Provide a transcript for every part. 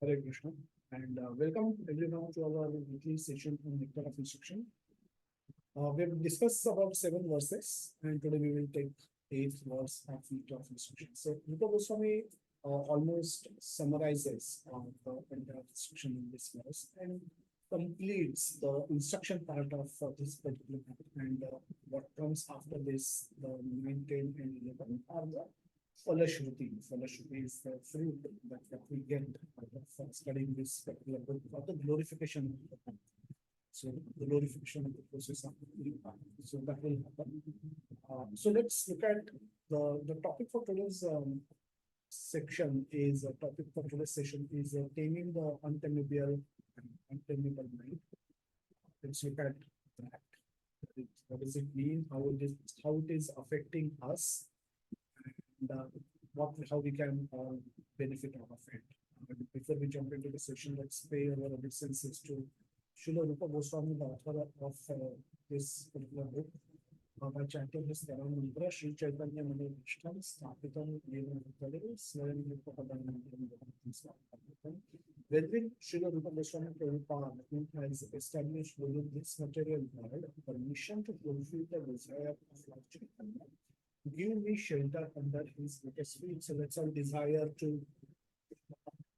Hare Krishna, and welcome everyone to our weekly session on Nectar of Instruction. We've discussed about 7 verses, and today we will take 8th verse of Nectar of Instruction. So, Rupa Goswami almost summarizes the entire instruction in this verse and completes the instruction part of this particular part. And what comes after this, the 9, 10, and 11 are the Falashruti. Falashruti is the fruit that we get out of studying this particular book for the glorification of the Lord. So the glorification of the process of the Lord. So that will happen. So let's look at the topic for today's section is a topic for today's session is taming the untamable mind. Let's look at that. What does it mean? How it is affecting us, and how we can benefit out of it. Before we jump into the session, let's pay our obeisances to Srila Rupa Goswami, the author of this particular book. By chanting his Dharam mantra, Sri Chaitanya Mani Vishtam, Sthapitam Yena Bhutale, Swayam Rupa Padanam Sthapitam. Wherein Srila Rupa Goswami Prabhupada has established within this material world permission to fulfill the desire of Lord Chaitanya. Give me shelter under his lotus feet. So let's all desire to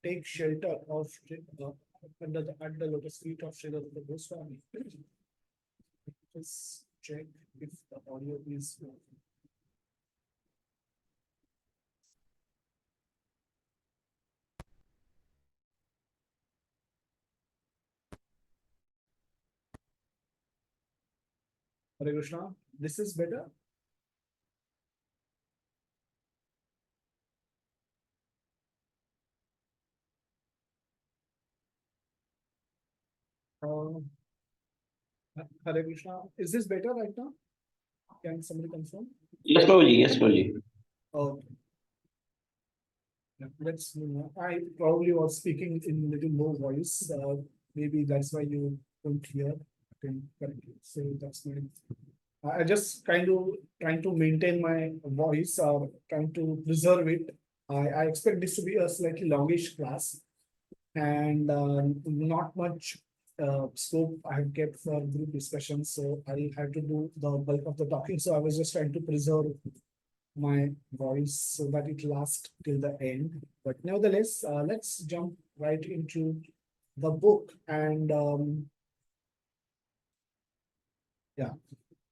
take shelter of at the lotus feet of Srila Rupa Goswami. Just check if the audio is working. Hare Krishna. This is better. Uh, Hare Krishna. Is this better right now? Can somebody confirm? Yes, Prabhuji. Yes, Prabhuji. Okay. Let's move on. I probably was speaking in little low voice. Maybe that's why you don't hear correctly. So that's my. I just kind of trying to maintain my voice or trying to preserve it. I expect this to be a slightly longish class and not much scope I have kept for group discussions. So I'll have to do the bulk of the talking. So I was just trying to preserve my voice so that it lasts till the end. But nevertheless, let's jump right into the book and yeah.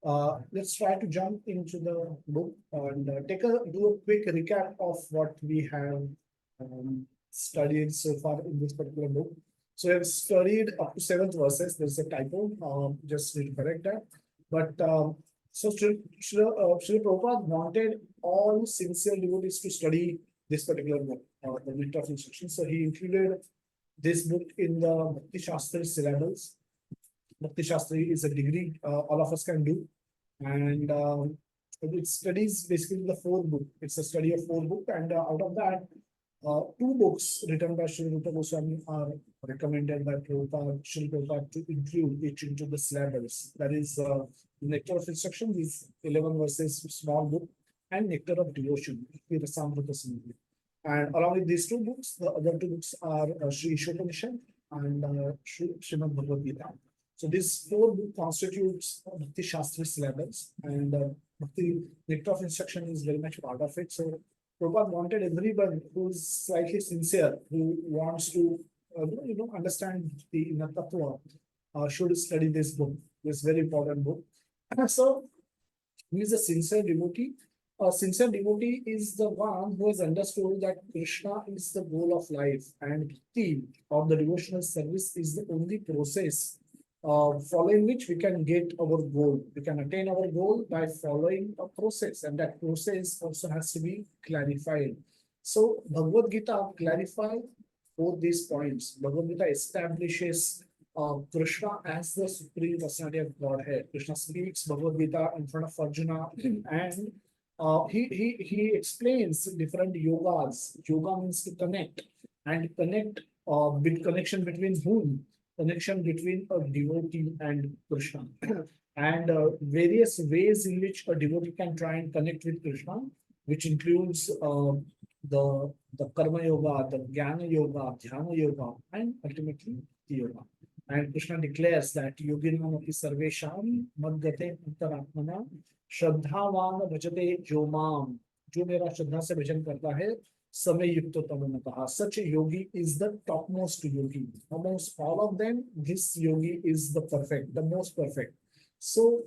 Let's try to jump into the book and do a quick recap of what we have studied so far in this particular book. So we have studied up to 7th verses. There's a typo. Just need to correct that. But so Srila Prabhupada wanted all sincere devotees to study this particular book, the Nectar of Instruction. So he included this book in the Bhakti Shastri syllabus. Bhakti Shastri is a degree all of us can do, and it studies basically the 4 book. It's a study of 4 book, and out of that, 2 books written by Sri Rupa Goswami are recommended by Prabhupada, Sri Prabhupada to include it into the syllabus. That is Nectar of Instruction, these 11 verses, small book, and Nectar of Devotion, and along with these 2 books, the other 2 books are Sri Ishopanishad and Srimad Bhagavad Gita. So this 4 book constitutes Bhakti Shastri syllabus, and Bhakti Nectar of Instruction is very much part of it. So Prabhupada wanted everyone who's slightly sincere, who wants to understand the inner tattva, should study this book. This very important book. So he is a sincere devotee. A sincere devotee is the one who has understood that Krishna is the goal of life, and bhakti of the devotional service is the only process following which we can get our goal. We can attain our goal by following a process, and that process also has to be clarified. So Bhagavad Gita clarifies both these points. Bhagavad Gita establishes Krishna as the supreme personality of Godhead. Krishna speaks Bhagavad Gita in front of Arjuna, and he explains different yogas. Yoga means to connect, and connect connection between whom? Connection between a devotee and Krishna, and various ways in which a devotee can try and connect with Krishna, which includes the karma yoga, the jnana yoga, dhyana yoga, and ultimately the yoga. And Krishna declares that yoginam api sarvesham madgate antaratmana श्रद्धावान भजते जो माम, जो मेरा श्रद्धा से भजन करता है समय युक्त तमोनतः. Such a yogi is the topmost yogi. Amongst all of them, this yogi is the perfect, the most perfect. So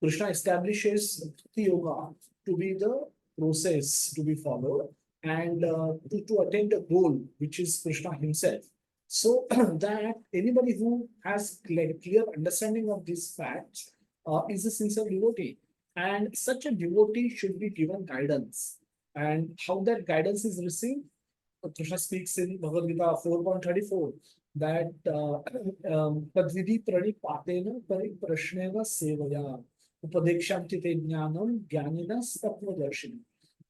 Krishna establishes the yoga to be the process to be followed and to attain the goal, which is Krishna himself. So that anybody who has clear understanding of these facts is a sincere devotee. And such a devotee should be given guidance. And how that guidance is received, Krishna speaks in Bhagavad Gita 4.34 that Tadvidi pranipatena pariprashneva sevaya upadekshantite jnanam jnanina tattvadarshini.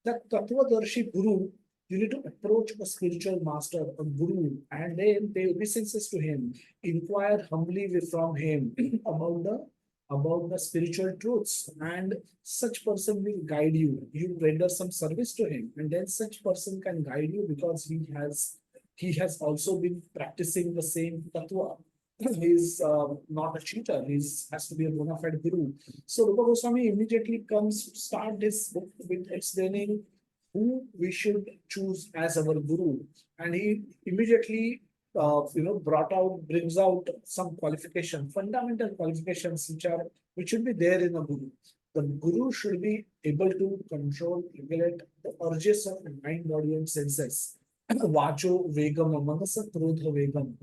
That tattvadarshi guru, you need to approach a spiritual master, a guru, and then pay obeisances to him, inquire humbly from him about the spiritual truths, and such person will guide you. You render some service to him, and then such person can guide you because he has also been practicing the same tattva. He's not a cheater. He's has to be a bona fide guru. So Rupa Goswami immediately comes to start this book with explaining who we should choose as our guru, and he immediately brings out some fundamental qualifications which should be there in a guru. The guru should be able to control, regulate the urges of mind, body, and senses. Vacho vegam, manasa krodha vegam,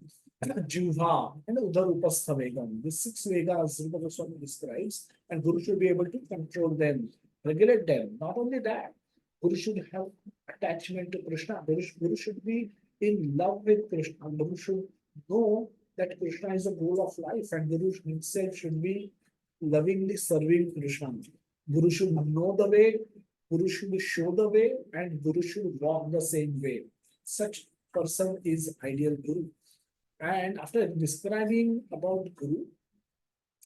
jivha, and udar upastha vegam. These six vegas Rupa Goswami describes, and guru should be able to control them, regulate them. Not only that, guru should have attachment to Krishna. Guru should be in love with Krishna. Guru should know that Krishna is the goal of life, and Guru himself should be lovingly serving Krishna. Guru should know the way, Guru should show the way, and Guru should walk the same way. Such person is ideal Guru. And after describing about Guru,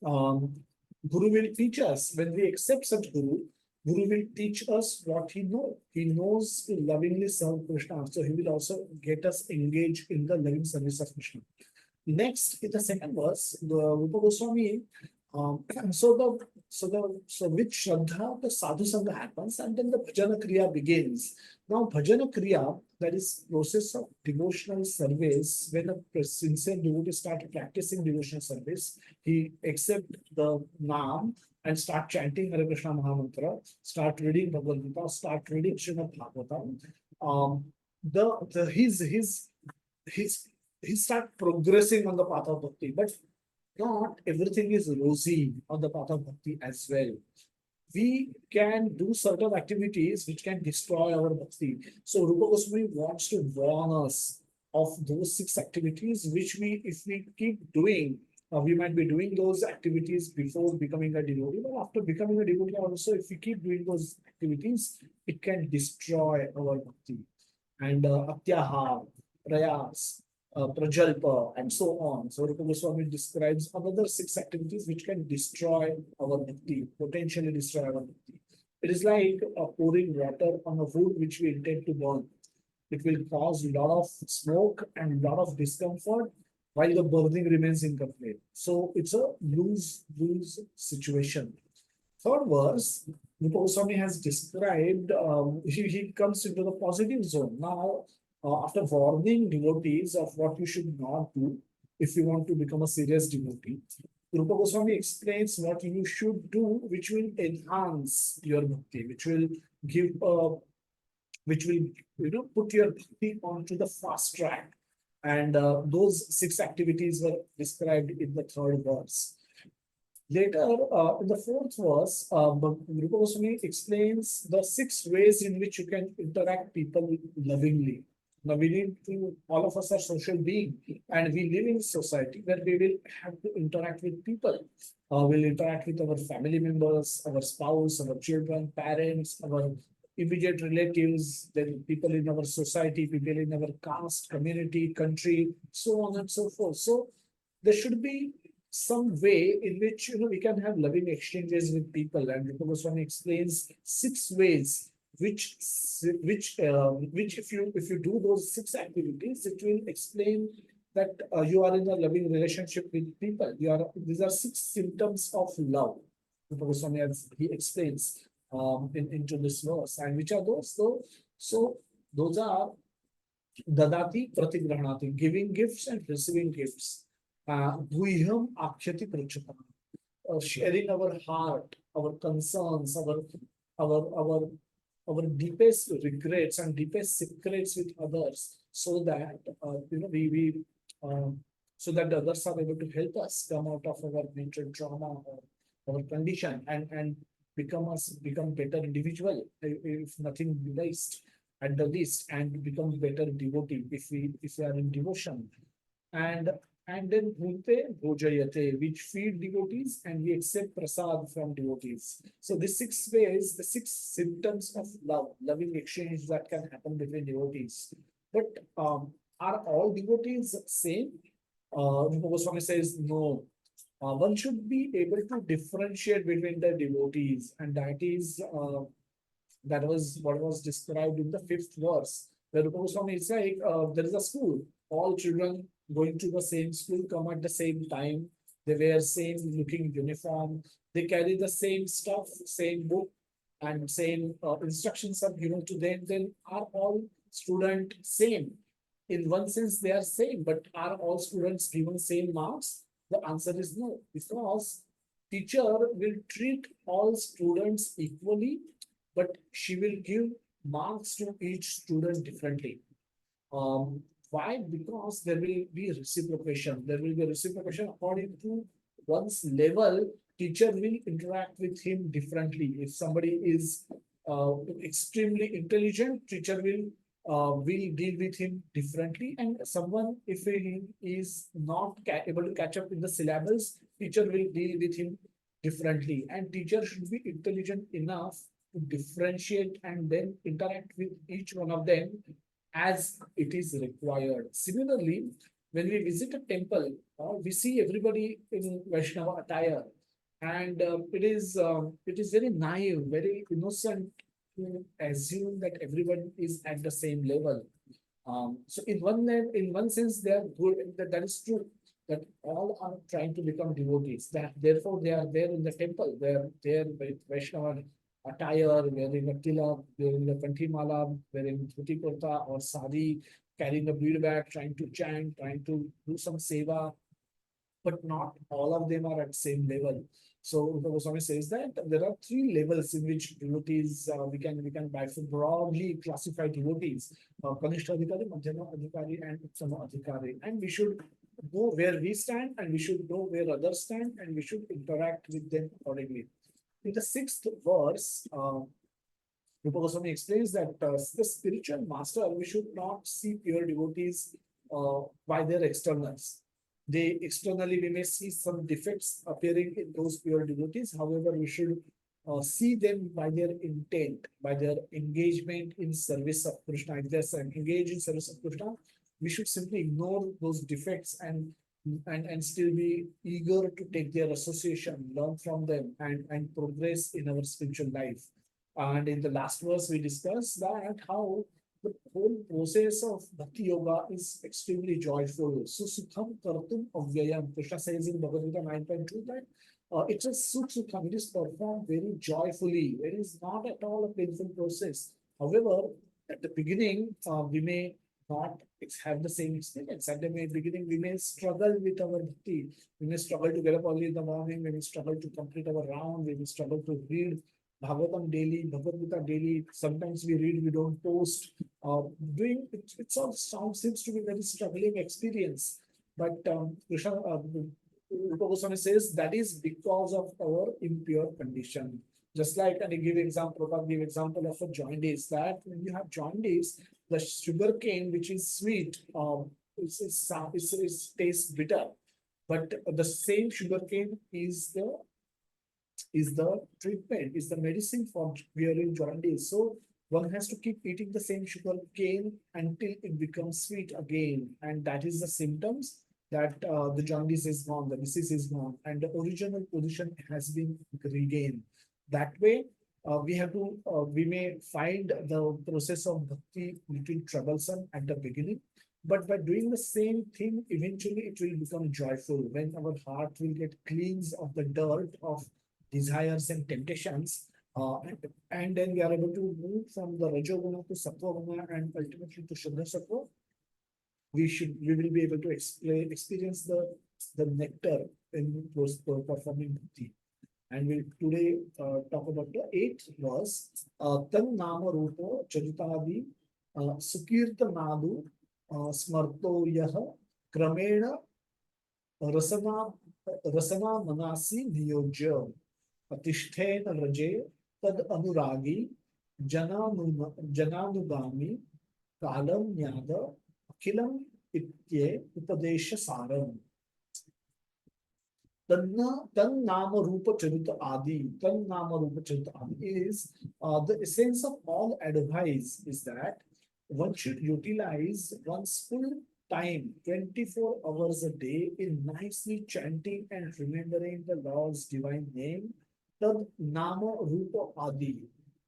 Guru will teach us. When we accept such Guru will teach us what he knows. He knows to lovingly serve Krishna. So he will also get us engaged in the loving service of Krishna. Next, in the second verse, the Rupa Goswami, with Shraddha, the sadhu sangha happens, and then the bhajana kriya begins. Now, bhajana kriya, that is process of devotional service. When a sincere devotee starts practicing devotional service, he accepts the naam and start chanting Hare Krishna Mahamantra, start reading Bhagavad Gita, start reading Srimad Bhagavatam. He start progressing on the path of bhakti, but not everything is rosy on the path of bhakti as well. We can do certain activities which can destroy our bhakti. So Rupa Goswami wants to warn us of those six activities which if we keep doing, we might be doing those activities before becoming a devotee, but after becoming a devotee also, if we keep doing those activities, it can destroy our bhakti. And Atyahar, Prayas, Prajalpa, and so on. So Rupa Goswami describes another six activities which can destroy our bhakti, potentially destroy our bhakti. It is like pouring water on a wood which we intend to burn. It will cause a lot of smoke and a lot of discomfort while the burning remains incomplete. So it's a lose-lose situation. Third verse, Rupa Goswami has described, he comes into the positive zone. Now, after warning devotees of what you should not do if you want to become a serious devotee, Rupa Goswami explains what you should do, which will enhance your bhakti, which will give, which will put your bhakti onto the fast track. And those six activities were described in the third verse. Later, in the fourth verse, Rupa Goswami explains the six ways in which you can interact people lovingly. Now, all of us are social beings, and we live in society where we will have to interact with people. We'll interact with our family members, our spouse, our children, parents, our immediate relatives, then people in our society, people in our caste, community, country, so on and so forth. So there should be some way in which we can have loving exchanges with people, and Rupa Goswami explains six ways which if you do those 6 activities, it will explain that you are in a loving relationship with people. These are 6 symptoms of love. Goswami, as he explains into this verse, and which are those? So those are Dadati Pratigrahanati, giving gifts and receiving gifts. Guhyam Akshati Prachapa, sharing our heart, our concerns, our our our deepest regrets and deepest secrets with others, so that we so that the others are able to help us come out of our mental trauma or our condition, and become better individual, if nothing least at the least, and become better devotee if we are in devotion. And then Bhunte Bhojayate, which feed devotees, and we accept prasad from devotees. So the 6 ways, the 6 symptoms of love, loving exchange that can happen between devotees. But are all devotees same? Rupa Goswami says no. One should be able to differentiate between the devotees, and that was what was described in the 5th verse. Where Rupa Goswami is like, there is a school, all children going to the same school come at the same time. They wear same looking uniform. They carry the same stuff, same book, and same instructions are given to them. Then are all students same? In one sense, they are same, but are all students given same marks? The answer is no, because teacher will treat all students equally, but she will give marks to each student differently. Why? Because there will be reciprocation. There will be reciprocation according to one's level. Teacher will interact with him differently. If somebody is extremely intelligent, teacher will deal with him differently. And someone, if he is not able to catch up in the syllabus, teacher will deal with him differently. And teacher should be intelligent enough to differentiate and then interact with each one of them as it is required. Similarly, when we visit a temple, we see everybody in Vaishnava attire, and it is very naive, very innocent to assume that everyone is at the same level. So in one sense, they are good. That is true. That all are trying to become devotees. That therefore they are there in the temple. They are there with Vaishnava attire, wearing a tilak, wearing a kanthimala, wearing dhuti kurta or sari, carrying a bead bag, trying to chant, trying to do some seva, but not all of them are at same level. So Rupa Goswami says that there are 3 levels in which devotees we can broadly classify devotees: Kanishta Adhikari, Madhyama Adhikari, and Uttama Adhikari. And we should know where we stand, and we should know where others stand, and we should interact with them accordingly. In the 6th verse, Rupa Goswami explains that the spiritual master, we should not see pure devotees by their externals. They externally, we may see some defects appearing in those pure devotees. However, we should see them by their intent, by their engagement in service of Krishna. If they're engaged in service of Krishna, we should simply ignore those defects and still be eager to take their association, learn from them, and progress in our spiritual life. And in the last verse, we discussed that how the whole process of Bhakti Yoga is extremely joyful. So Sukham Kartum Avyayam. Krishna says in Bhagavad Gita 9.2 that it's a Sukham. It is performed very joyfully. It is not at all a painful process. However, at the beginning, we may not have the same experience. At the beginning, we may struggle with our bhakti. We may struggle to get up early in the morning. We may struggle to complete our round. We may struggle to read Bhagavatam daily, Bhagavad Gita daily. Sometimes we read, we don't post. Doing it, seems to be very struggling experience. But Krishna, Rupa Goswami says that is because of our impure condition. Just like, and I give example of a jaundice, that when you have jaundice, the sugar cane, which is sweet, tastes bitter. But the same sugar cane is the treatment, is the medicine for wearing jaundice. So one has to keep eating the same sugar cane until it becomes sweet again. And that is the symptoms that the jaundice is gone, the disease is gone, and the original position has been regained. That way, we have to, we may find the process of bhakti little troublesome at the beginning, but by doing the same thing, eventually it will become joyful when our heart will get cleansed of the dirt of desires and temptations. And then we are able to move from the Rajoguna to Sattva and ultimately to Shuddha Sattva. We will be able to experience the nectar in performing bhakti. And we'll today talk about the eighth verse. Tan nama rupa charitadi sukirta nadu smarto yaha kramena rasana rasana manasi niyojya atishthen raje tad anuragi jananugami kalam nyada akilam itye upadesha saram. Tan Nama Rupa Charita Adi. Tan Nama Rupa Charita Adi is the essence of all advice is that one should utilize one's full time, 24 hours a day, in nicely chanting and remembering the Lord's divine name. Tad Nama Rupa Adi.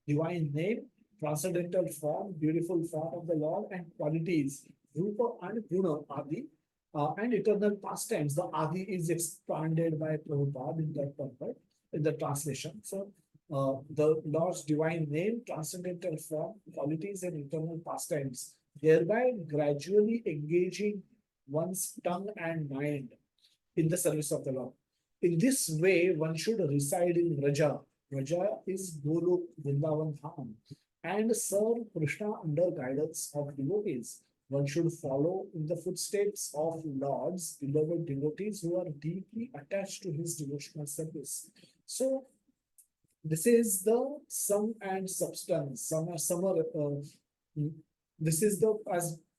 Divine name, transcendental form, beautiful form of the Lord, and qualities. Rupa and Guna Adi, and eternal pastimes. The Adi is expanded by Prabhupada in that purport, in the translation. So, the Lord's divine name, transcendental form, qualities, and eternal pastimes, thereby gradually engaging one's tongue and mind in the service of the Lord. In this way, one should reside in Raja. Raja is Golok Vrindavan Dham and serve Krishna under guidance of devotees. One should follow in the footsteps of Lord's beloved devotees who are deeply attached to his devotional service. So, this is the sum and substance. This is the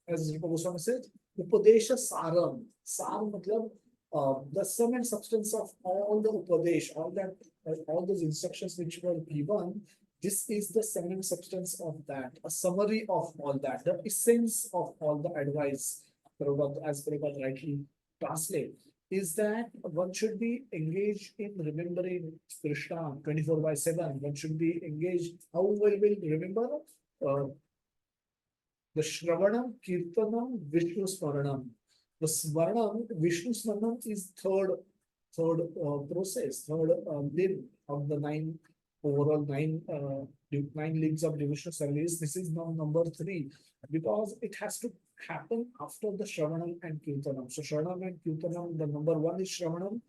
as Rupa Goswami said, Upadesha Saram. Sar matlab the sum and substance of all the Upadesh, all those instructions which were given. This is the sum and substance of that, a summary of all that, the essence of all the advice, as Prabhupada rightly translate, is that one should be engaged in remembering Krishna 24/7. One should be engaged. How will we remember? Uh, the Shravanam, Kirtanam, Vishnu Smaranam. The Smaranam, Vishnu Smaranam is third process, third limb of the overall nine limbs of devotional service. This is now number 3 because it has to happen after the Shravanam and Kirtanam. So Shravanam and Kirtanam, the number 1 is Shravanam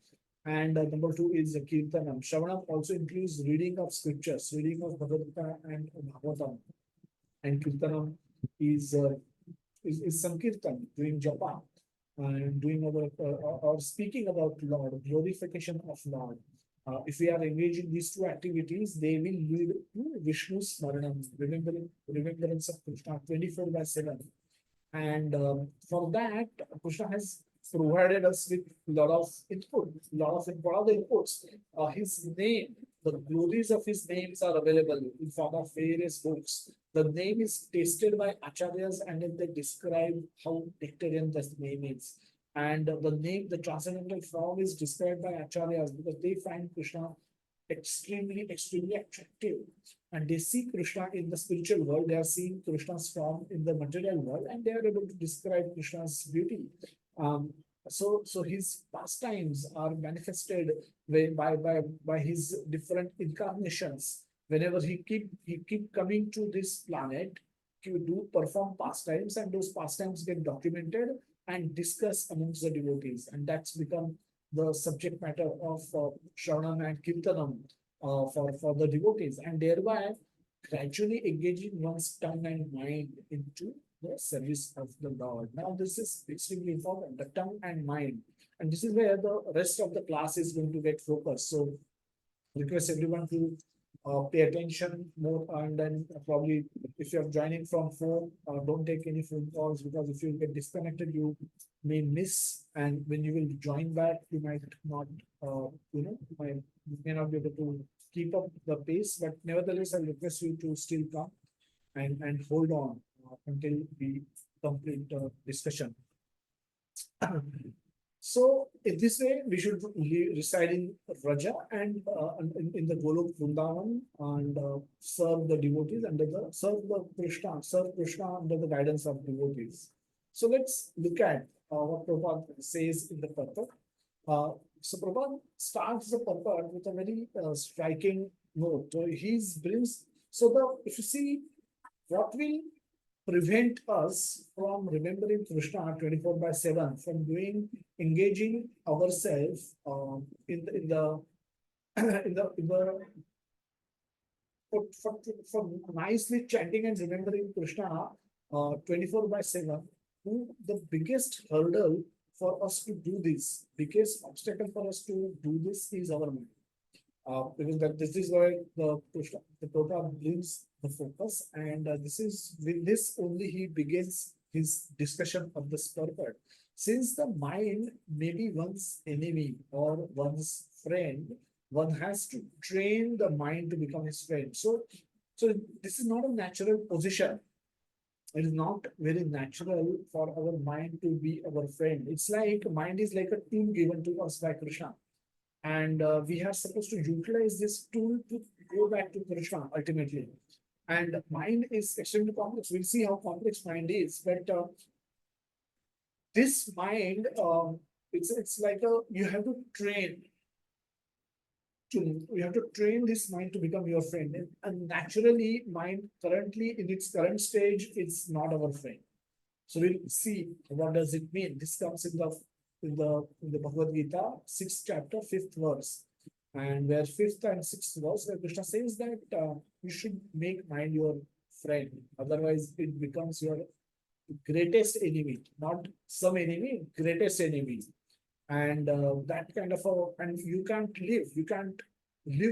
and number 2 is Kirtanam. Shravanam also includes reading of scriptures, reading of Bhagavad Gita and Bhagavatam. And Kirtanam is Sankirtan, doing japa and doing or speaking about Lord, glorification of Lord. If we are engaged in these two activities, they will lead to Vishnu Smaranam, remembrance of Krishna 24/7. And for that, Krishna has provided us with a lot of input, what are the inputs? His name, the glories of his names are available in form of various books. The name is tasted by acharyas and then they describe how nectarian this name is. And the name, the transcendental form is described by acharyas because they find Krishna extremely attractive. And they see Krishna in the spiritual world, they are seeing Krishna's form in the material world, and they are able to describe Krishna's beauty. So his pastimes are manifested by his different incarnations. Whenever he keep coming to this planet to do perform pastimes, and those pastimes get documented and discussed amongst the devotees, and that's become the subject matter of Shravanam and Kirtanam for the devotees, and thereby gradually engaging one's tongue and mind into the service of the Lord. Now, this is extremely important, the tongue and mind. And this is where the rest of the class is going to get focused. So, request everyone to pay attention more, and then probably if you're joining from phone, don't take any phone calls because if you get disconnected, you may miss, and when you will join back, you might not, you may not be able to keep up the pace. But nevertheless, I request you to still come and hold on until we complete the discussion. So in this way, we should reside in Raja and in the Golok Vrindavan and serve the devotees under the serve Krishna under the guidance of devotees. So let's look at what Prabhupada says in the purport. So Prabhupada starts the purport with a very striking note. He brings so the if you see what will prevent us from remembering Krishna 24 by 7, from doing engaging ourselves in the in the for nicely chanting and remembering Krishna 24 by 7. The biggest hurdle for us to do this, biggest obstacle for us to do this is our mind. Because that this is where the Prabhupada brings the focus, and this is with this only he begins his discussion of the purport. Since the mind may be one's enemy or one's friend, one has to train the mind to become his friend. So this is not a natural position. It is not very natural for our mind to be our friend. It's like mind is like a tool given to us by Krishna, and we are supposed to utilize this tool to go back to Krishna ultimately. And mind is extremely complex. We'll see how complex mind is, but this mind, it's like a you have to train you have to train this mind to become your friend. And naturally, mind currently in its current stage, it's not our friend. So we'll see what does it mean. This comes in the Bhagavad Gita, 6th chapter, 5th verse. And where 5th and 6th verse, where Krishna says that you should make mind your friend. Otherwise, it becomes your greatest enemy, not some enemy, greatest enemy. And that kind of and you can't live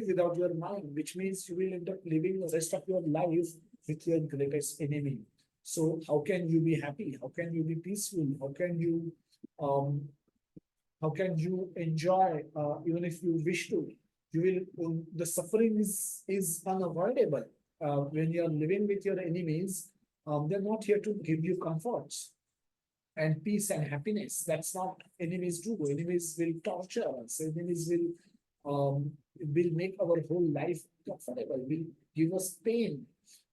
without your mind, which means you will end up living the rest of your life with your greatest enemy. So how can you be happy? How can you be peaceful? Um, how can you enjoy, even if you wish to? You will, the suffering is unavoidable. When you are living with your enemies, they're not here to give you comforts and peace and happiness. That's not enemies do. Enemies will torture us. Enemies will make our whole life comfortable, will give us pain.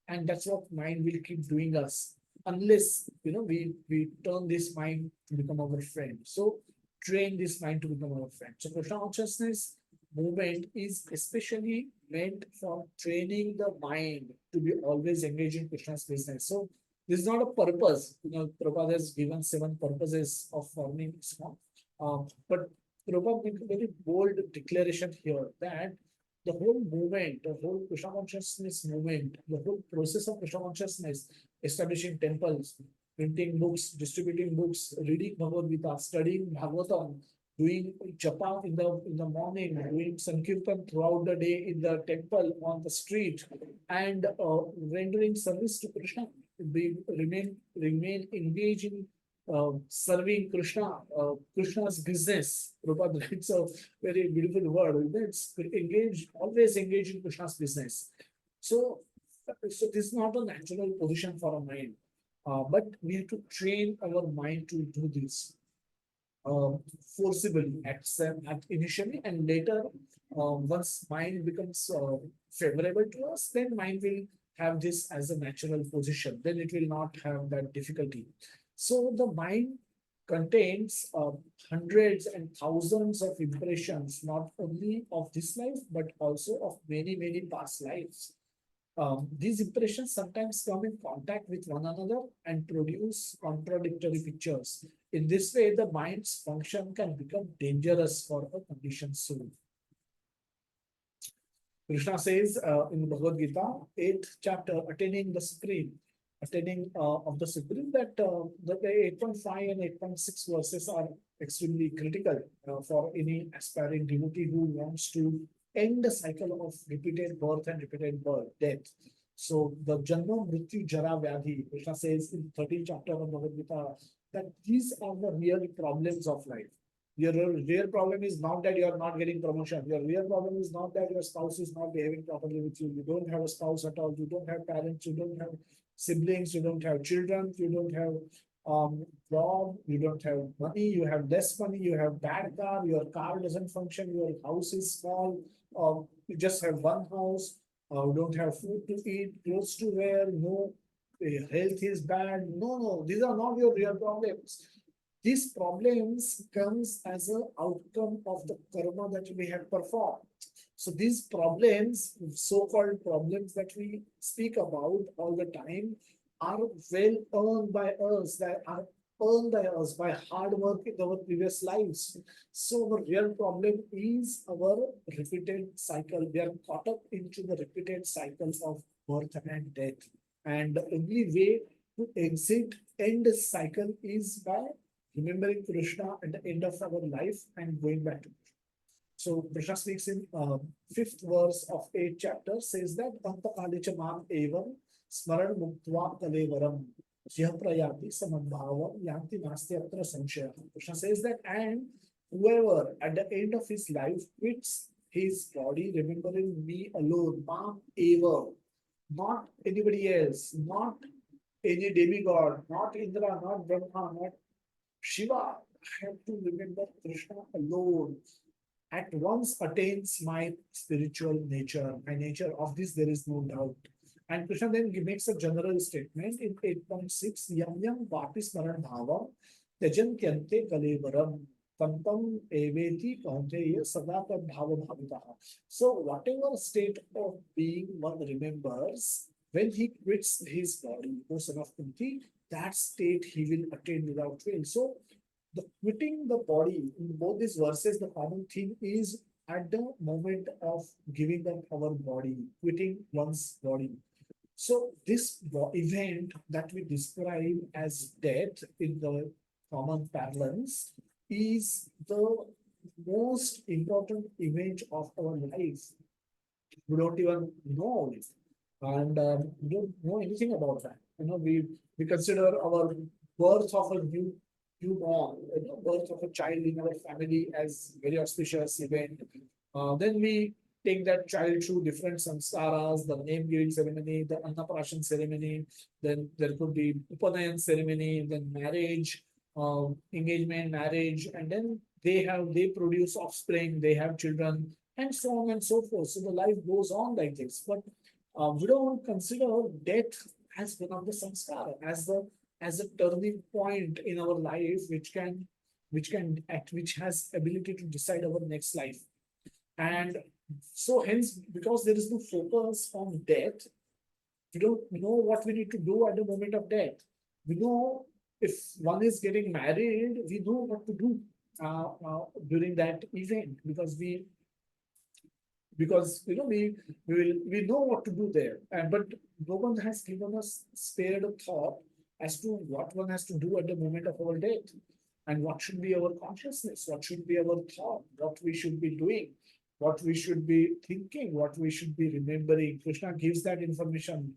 And that's what mind will keep doing us unless we turn this mind to become our friend. So train this mind to become our friend. So Krishna consciousness movement is especially meant for training the mind to be always engaged in Krishna's business. So this is not a purpose. Prabhupada has given 7 purposes of forming ISKCON. But Prabhupada made a very bold declaration here that the whole movement, the whole Krishna consciousness movement, the whole process of Krishna consciousness, establishing temples, printing books, distributing books, reading Bhagavad Gita, studying Bhagavatam, doing japa in the morning, doing sankirtan throughout the day in the temple, on the street, and rendering service to Krishna, remain engaged in serving Krishna, Krishna's business. Prabhupada, it's a very beautiful word. It's always engage in Krishna's business. So this is not a natural position for a mind, but we have to train our mind to do this forcibly at initially, and later, once mind becomes favorable to us, then mind will have this as a natural position. Then it will not have that difficulty. So the mind contains hundreds and thousands of impressions, not only of this life, but also of many, many past lives. These impressions sometimes come in contact with one another and produce contradictory pictures. In this way, the mind's function can become dangerous for a conditioned soul. Krishna says in Bhagavad Gita, 8th chapter, attaining the Supreme, attaining of the Supreme, that the 8.5 and 8.6 verses are extremely critical for any aspiring devotee who wants to end the cycle of repeated birth and repeated death. So the Janma Mrityu Jara Vyadhi, Krishna says in 13th chapter of Bhagavad Gita, that these are the real problems of life. Your real problem is not that you are not getting promotion. Your real problem is not that your spouse is not behaving properly with you. You don't have a spouse at all. You don't have parents. You don't have siblings. You don't have children. You don't have job, you don't have money, you have less money, you have bad car, your car doesn't function, your house is small, you just have one house, you don't have food to eat, clothes to wear, no, health is bad. No, no, these are not your real problems. These problems comes as an outcome of the karma that we have performed. So these problems, so-called problems that we speak about all the time, are well earned by us, that are earned by us by hard work in our previous lives. So the real problem is our repeated cycle. We are caught up into the repeated cycles of birth and death. And the only way to exit end this cycle is by remembering Krishna at the end of our life and going back to Krishna. So Krishna speaks in fifth verse of 8th chapter, says that Antapalicha mam evam smaran muktva kalevaram yah prayati samadbhavam yanti nasti atra sanshaya. Krishna says that, and whoever at the end of his life quits his body, remembering me alone, mam eva, not anybody else, not any demigod, not Indra, not Brahma, not Shiva. I have to remember Krishna alone. At once attains my spiritual nature, my nature. Of this, there is no doubt. And Krishna then makes a general statement in 8.6, Yam Yam Vapi Smaran Bhava, Tejantyante Kalevaram, Tantam Eveti Kaunteya Sadaka Bhava Bhavitaha. So, whatever state of being one remembers, when he quits his body, O son of Kunti, that state he will attain without fail. So, the quitting the body in both these verses, the common theme is at the moment of giving up our body, quitting one's body. So this event that we describe as death in the common parlance is the most important event of our life. We don't even know it, and we don't know anything about that. We consider our birth of a newborn, birth of a child in our family as very auspicious event. Then we take that child through different samskaras, the name giving ceremony, the annaprashan ceremony, then there could be upanayan ceremony, then marriage, engagement, marriage, and then they produce offspring, they have children, and so on and so forth. So the life goes on like this. But we don't consider death as one of the samskara, as a turning point in our life, which has ability to decide our next life. And so hence, because there is no focus on death, we don't know what we need to do at the moment of death. We know if one is getting married, we know what to do during that event, because we know what to do there, and but no one has given us spared a thought as to what one has to do at the moment of our death, and what should be our consciousness, what should be our thought, what we should be doing, what we should be thinking, what we should be remembering. Krishna gives that information.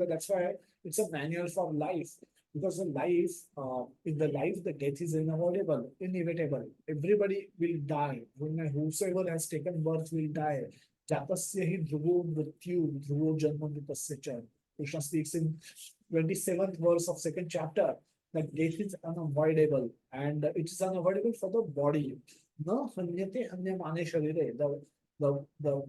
That's why it's a manual for life. Because in the life, the death is inevitable, inevitable. Everybody will die. Whosoever has taken birth will die. Jatasya hi dhruvo mrityu, dhruvo janma mritasya cha. Krishna speaks in 27th verse of second chapter that death is unavoidable, and it is unavoidable for the body. No hanyate hanyamane sharire. The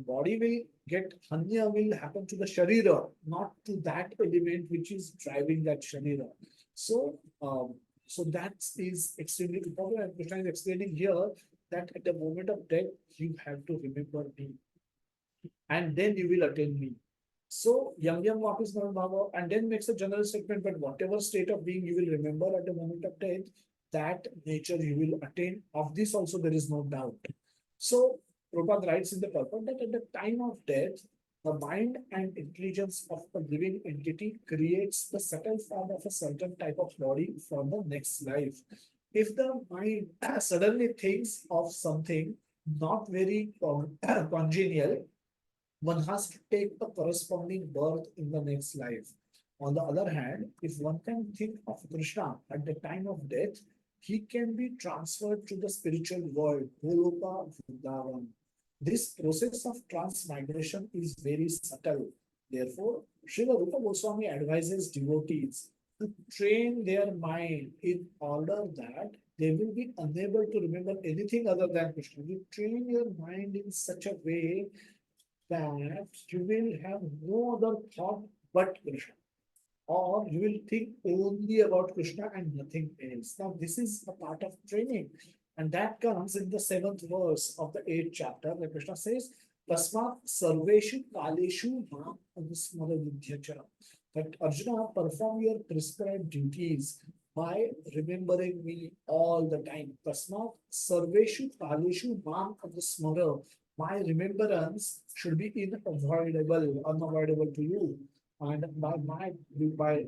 body will get hanya will happen to the sharira, not to that element which is driving that sharira. So that is extremely important. And Krishna is explaining here that at the moment of death, you have to remember me, and then you will attain me. So Yam Yam Vapis Maran Bhava, and then makes a general statement, but whatever state of being you will remember at the moment of death, that nature you will attain. Of this also there is no doubt. So Prabhupada writes in the purport that at the time of death, the mind and intelligence of a living entity creates the subtle form of a certain type of body for the next life. If the mind suddenly thinks of something not very congenial, one has to take a corresponding birth in the next life. On the other hand, if one can think of Krishna at the time of death, he can be transferred to the spiritual world, Goloka Vrindavan. This process of transmigration is very subtle. Therefore, Srila Rupa Goswami advises devotees to train their mind in order that they will be unable to remember anything other than Krishna. You train your mind in such a way that you will have no other thought but Krishna, or you will think only about Krishna and nothing else. Now, this is a part of training, and that comes in the seventh verse of the eighth chapter, where Krishna says, Tasmat sarveshu kaleshu mam anusmara vidyacha. That Arjuna, perform your prescribed duties by remembering me all the time. Tasmat sarveshu kaleshu mam anusmara. My remembrance should be unavoidable to you. And by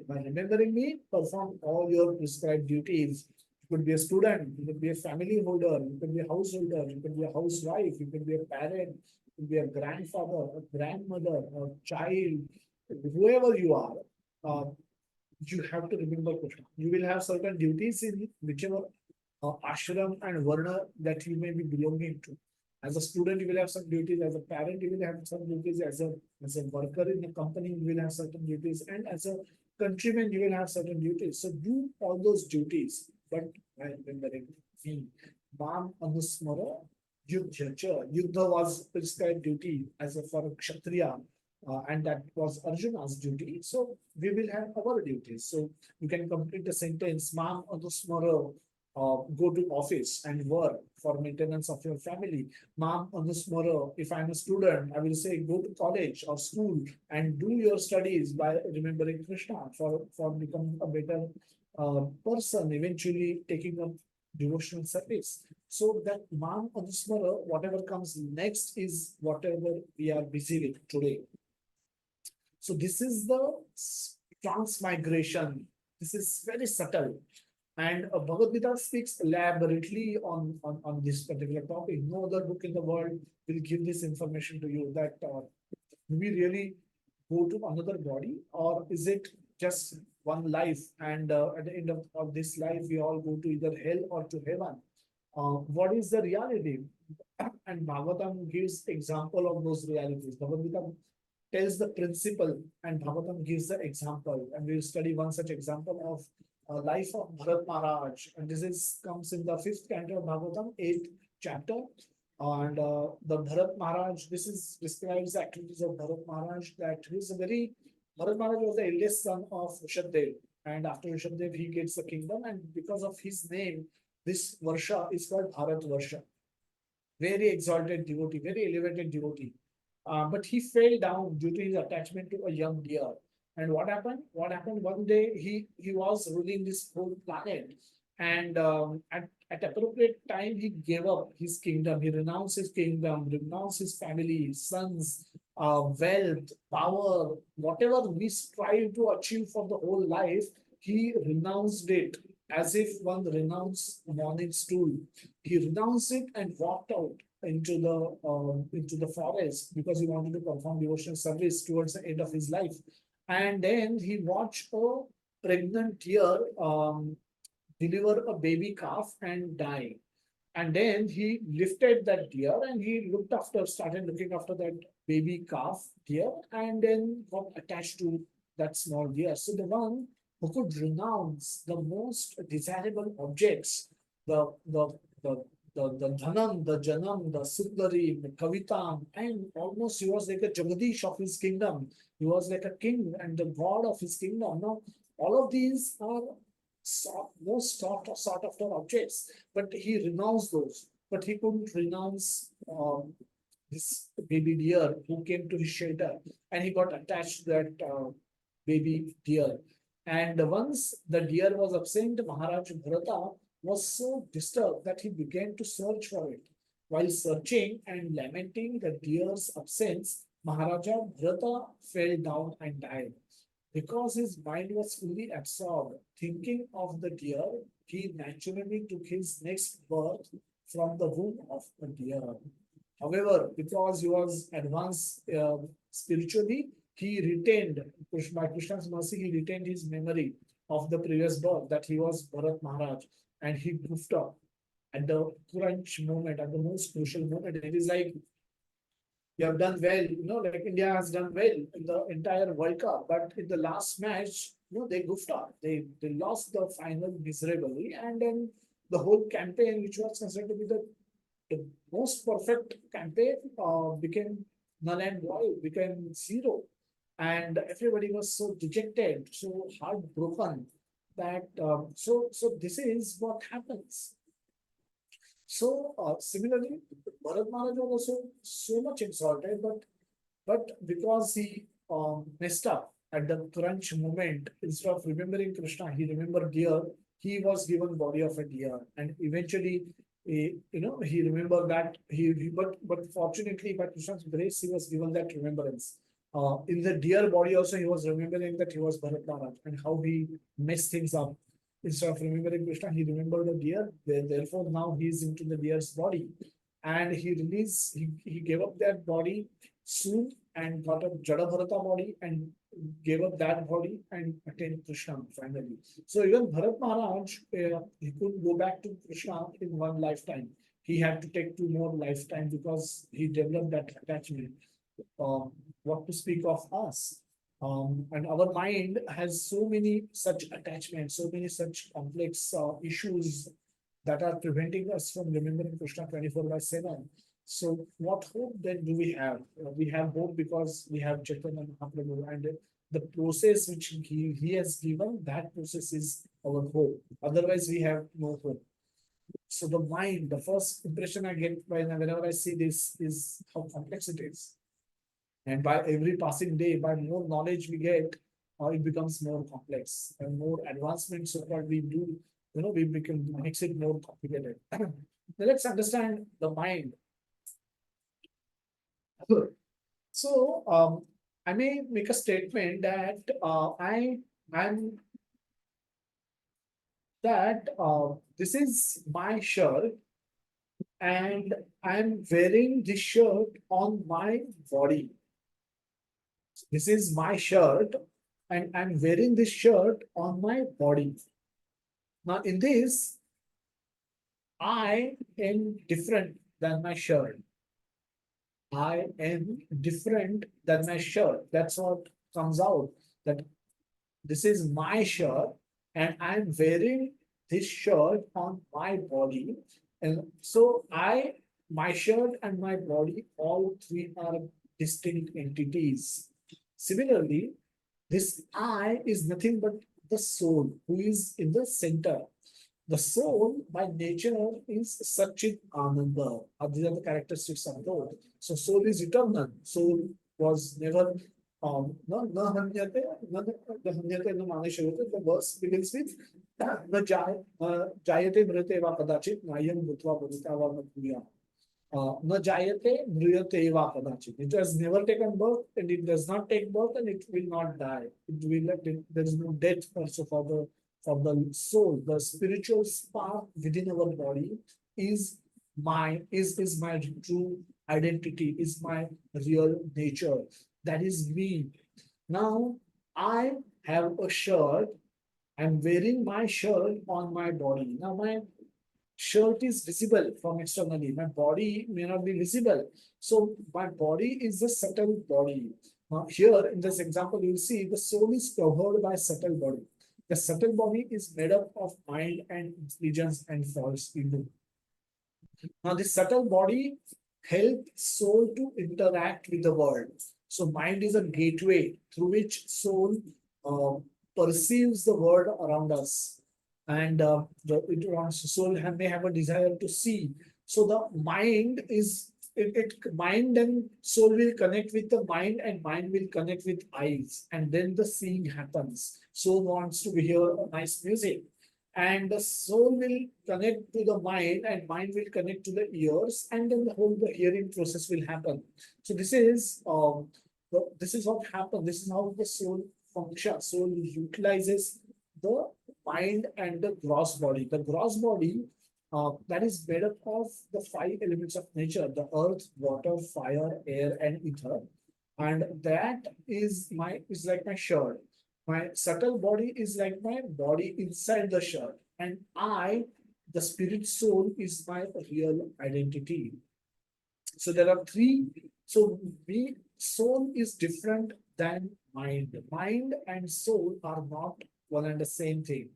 remembering me, perform all your prescribed duties. You could be a student, you could be a family holder, you could be a householder, you could be a housewife, you could be a parent, you could be a grandfather, a grandmother, a child, whoever you are. You have to remember Krishna. You will have certain duties in whichever ashram and varna that you may be belonging to. As a student, you will have some duties. As a parent, you will have some duties. As a worker in a company, you will have certain duties. And as a countryman, you will have certain duties. So do all those duties. But by remembering me, Mam Anusmara Yudhya Cha. Yuddha was prescribed duty as a for a Kshatriya. And that was Arjuna's duty. So we will have our duties. So you can complete the sentence, Mam Anusmara, go to office and work for maintenance of your family. Mom, tomorrow, if I'm a student, I will say go to college or school and do your studies by remembering Krishna for becoming a better person, eventually taking up devotional service. So that mom, tomorrow, whatever comes next is whatever we are busy with today. So this is the transmigration. This is very subtle. And Bhagavad Gita speaks elaborately on this particular topic. No other book in the world will give this information to you that do we really go to another body, or is it just one life? And at the end of this life, we all go to either hell or to heaven. What is the reality? And Bhagavatam gives example of those realities. Bhagavad Gita tells the principle, and Bhagavatam gives the example. And we'll study one such example of life of Bharat Maharaj. And this is comes in the fifth canto of Bhagavatam, eighth chapter. And the Bharat Maharaj, this is describes the activities of Bharat Maharaj, that he's a very, Bharat Maharaj was the eldest son of Rishabdev. And after Rishabdev, he gets the kingdom. And because of his name, this Varsha is called Bharat Varsha. Very exalted devotee, very elevated devotee. But he fell down due to his attachment to a young deer. And what happened? What happened? One day he was ruling this whole planet, and at appropriate time he gave up his kingdom. He renounced his kingdom, renounced his family, sons, wealth, power, whatever we strive to achieve for the whole life. He renounced it as if one renounced morning stool. He renounced it and walked out into the forest because he wanted to perform devotional service towards the end of his life. And then he watched a pregnant deer deliver a baby calf and die. And then he lifted that deer and he started looking after that baby calf deer, and then got attached to that small deer. So the one who could renounce the most desirable objects, the the the the Dhanam, the Janam, the Sundari, the Kavitam, and almost he was like a Jagadish of his kingdom. He was like a king and the god of his kingdom. Now, all of these are most sought after objects, but he renounced those. But he couldn't renounce this baby deer who came to his shelter, and he got attached to that baby deer. And once the deer was absent, Maharaj Bharata was so disturbed that he began to search for it. While searching and lamenting the deer's absence, Maharaja Bharata fell down and died. Because his mind was fully absorbed thinking of the deer, he naturally took his next birth from the womb of a deer. However, because he was advanced spiritually, he retained, by Krishna's mercy, he retained his memory of the previous birth, that he was Bharat Maharaj, and he goofed up at the crunch moment, at the most crucial moment. It is like you have done well, like India has done well in the entire World Cup, but in the last match, they goofed up. They lost the final miserably, and then the whole campaign, which was considered to be the most perfect campaign, became null and void, became zero, and everybody was so dejected, so heartbroken that so this is what happens. So similarly, Bharat Maharaj was also so much insulted, but because he messed up at the crunch moment, instead of remembering Krishna, he remembered deer. He was given body of a deer, and eventually, he remembered that but fortunately, by Krishna's grace, he was given that remembrance. In the deer body also, he was remembering that he was Bharat Maharaj and how he messed things up. Instead of remembering Krishna, he remembered the deer. Therefore, now he is into the deer's body, and he gave up that body soon and got a Jada Bharata body and gave up that body and attained Krishna finally. So even Bharat Maharaj, he couldn't go back to Krishna in one lifetime. He had to take two more lifetime because he developed that attachment. What to speak of us? And our mind has so many such attachments, so many such complex issues that are preventing us from remembering Krishna 24/7. So, what hope then do we have? We have hope because we have Chaitanya Mahaprabhu, and the process which he has given, that process is our hope. Otherwise, we have no hope. So, the mind, the first impression I get whenever I see this is how complex it is. And by every passing day, by more knowledge we get, it becomes more complex and more advancements. So what we do, we become makes it more complicated. Now let's understand the mind. So I may make a statement that I'm that this is my shirt and I'm wearing this shirt on my body. This is my shirt and I'm wearing this shirt on my body. Now, in this, I am different than my shirt. I am different than my shirt. That's what comes out. That this is my shirt and I'm wearing this shirt on my body. And so my shirt and my body, all three are distinct entities. Similarly, this I is nothing but the soul who is in the center. The soul by nature is Satchit Ananda. These are the characteristics of soul. So soul is eternal. Soul was never no hanyate, no the hanyate no manishyote. The verse begins with na jayate mrite va kadachit nayam bhutva bhutava va bhuya. न जायते म्रियते वा कदाचित. It has never taken birth and it does not take birth and it will not die. There is no death also for the soul. The spiritual spark within our body is my true identity, is my real nature. That is me. Now I have a shirt. I'm wearing my shirt on my body. Now my shirt is visible from externally. My body may not be visible. So my body is a subtle body. Now here in this example, you'll see the soul is covered by subtle body. The subtle body is made up of mind and intelligence and false ego. Now this subtle body helps soul to interact with the world. So mind is a gateway through which soul perceives the world around us, and soul may have a desire to see. So the mind is mind and soul will connect with the mind, and mind will connect with eyes, and then the seeing happens. Soul wants to hear a nice music, and the soul will connect to the mind, and mind will connect to the ears, and then the hearing process will happen. So this is what happens. This is how the soul functions. Soul utilizes the mind and the gross body. The gross body that is made up of the five elements of nature: the earth, water, fire, air, and ether. And that is like my shirt. My subtle body is like my body inside the shirt. And the spirit soul, is my real identity. So there are three. So we soul is different than Mind and soul are not one and the same thing.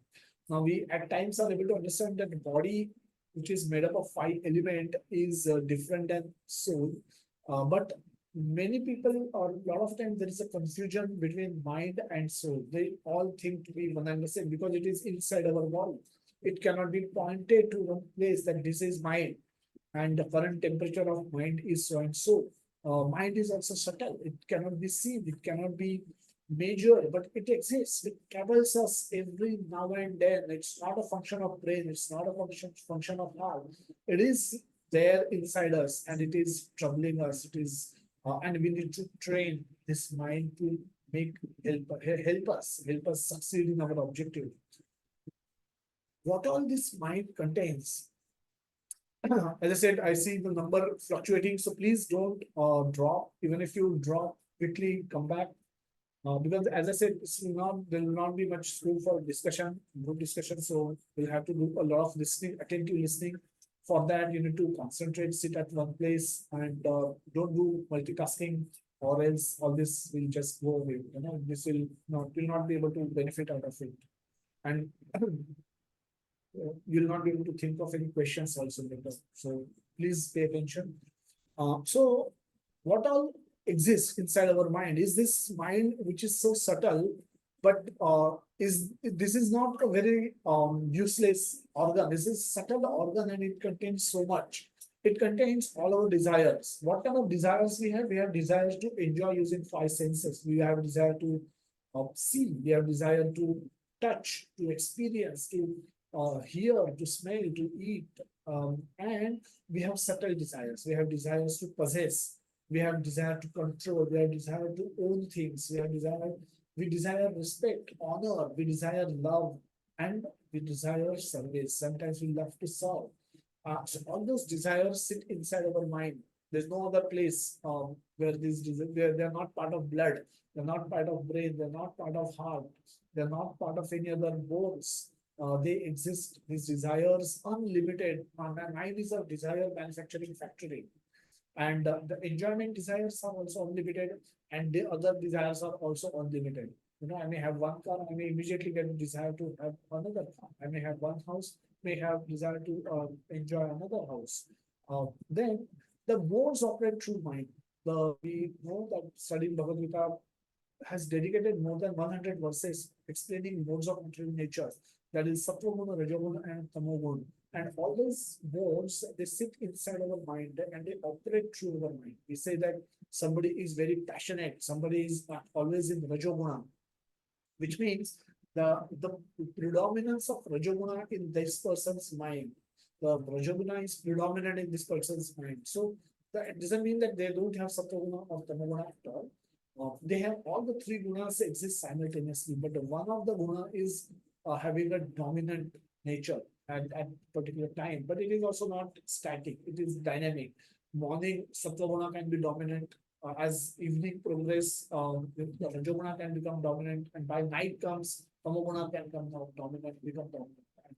Now we at times are able to understand that the body, which is made up of five element, is different than soul. But many people, or a lot of times, there is a confusion between mind and soul. They all think to be one and the same because it is inside our body. It cannot be pointed to one place that this is mind and the current temperature of mind is so and so. Mind is also subtle. It cannot be seen. It cannot be measured, but it exists. It troubles us every now and then. It's not a function of brain. It's not a function of heart. It is there inside us, and it is troubling us. It is, and we need to train this mind to make help us succeed in our objective. What all this mind contains, as I said, I see the number fluctuating, so please don't drop. Even if you drop quickly, come back. Because as I said, there will not be much scope for discussion, group discussion. So we'll have to do a lot of listening, attentive listening. For that, you need to concentrate, sit at one place, and don't do multitasking, or else all this will just go away. This will not be able to benefit out of it. And you'll not be able to think of any questions also later. So please pay attention. So what all exists inside our mind is this mind which is so subtle, but is this is not a very useless organ. This is subtle organ and it contains so much. It contains all our desires. What kind of desires we have? We have desires to enjoy using five senses. We have desire to see. We have desire to touch, to experience, to hear, to smell, to eat, and we have subtle desires. We have desires to possess. We have desire to control. We have desire to own things. We desire respect, honor. We desire love, and we desire service. Sometimes we love to serve. So all those desires sit inside our mind. There's no other place where they're not part of blood. They're not part of brain. They're not part of heart. They're not part of any other bones. They exist. These desires unlimited. Mind is a desire manufacturing factory, and the enjoyment desires are also unlimited, and the other desires are also unlimited. I may have one car, I may immediately get desire to have another car. I may have one house, may have desire to enjoy another house. Then the modes operate through mind. We know that studying Bhagavad Gita has dedicated more than 100 verses explaining modes of material nature. That is Sattva-guna, Rajoguna, and Tamoguna. And all these modes, they sit inside our mind and they operate through our mind. We say that somebody is very passionate, somebody is always in Rajoguna, which means the predominance of Rajoguna in this person's mind. The Rajoguna is predominant in this person's mind. So it doesn't mean that they don't have Sattva-guna or Tamoguna at all. They have all the three gunas exist simultaneously, but one of the guna is having a dominant nature at particular time, but it is also not static, it is dynamic. Morning Sattva-guna can be dominant, as evening progress, the Rajoguna can become dominant, and by night comes Tamoguna can become dominant. And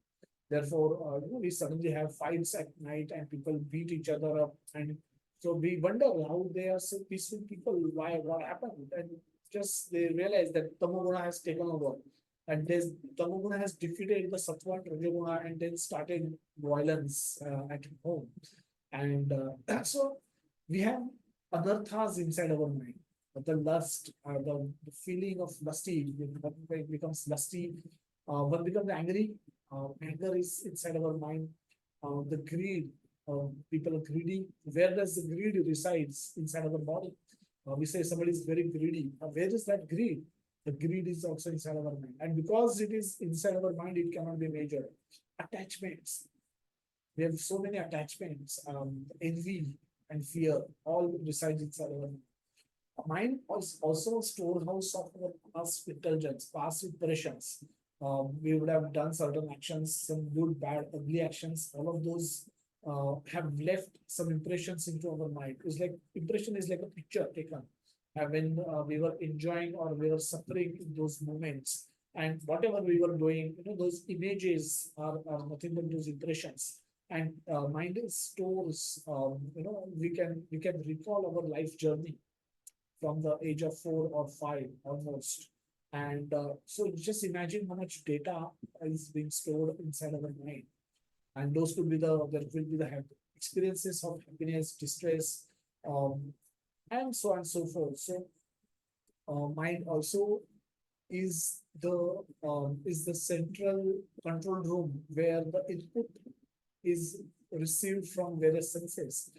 therefore, we suddenly have fights at night and people beat each other up, and so we wonder how they are so peaceful people, what happened, and just they realize that Tamoguna has taken over, and this Tamoguna has defeated the Sattva and Rajoguna, and then started violence at home, and so we have anarthas inside our mind. The lust, the feeling of lusty, it becomes lusty. One becomes angry. Anger is inside our mind. The greed. People are greedy. Where does the greed resides inside our body? We say somebody is very greedy. Where is that greed? The greed is also inside our mind. And because it is inside our mind, it cannot be measured. Attachments. We have so many attachments, envy and fear, all resides inside our mind. Mind is also a storehouse of our past intelligence, past impressions. We would have done certain actions, some good, bad, ugly actions. All of those have left some impressions into our mind. It's like impression is like a picture taken when we were enjoying or we were suffering in those moments, and whatever we were doing, those images are nothing but those impressions. And mind stores, we can recall our life journey. from the age of 4 or 5 almost. And so just imagine how much data is being stored inside our mind. And those could be there will be the experiences of happiness, distress, um, and so on and so forth. So mind also is the central control room where the input is received from various senses.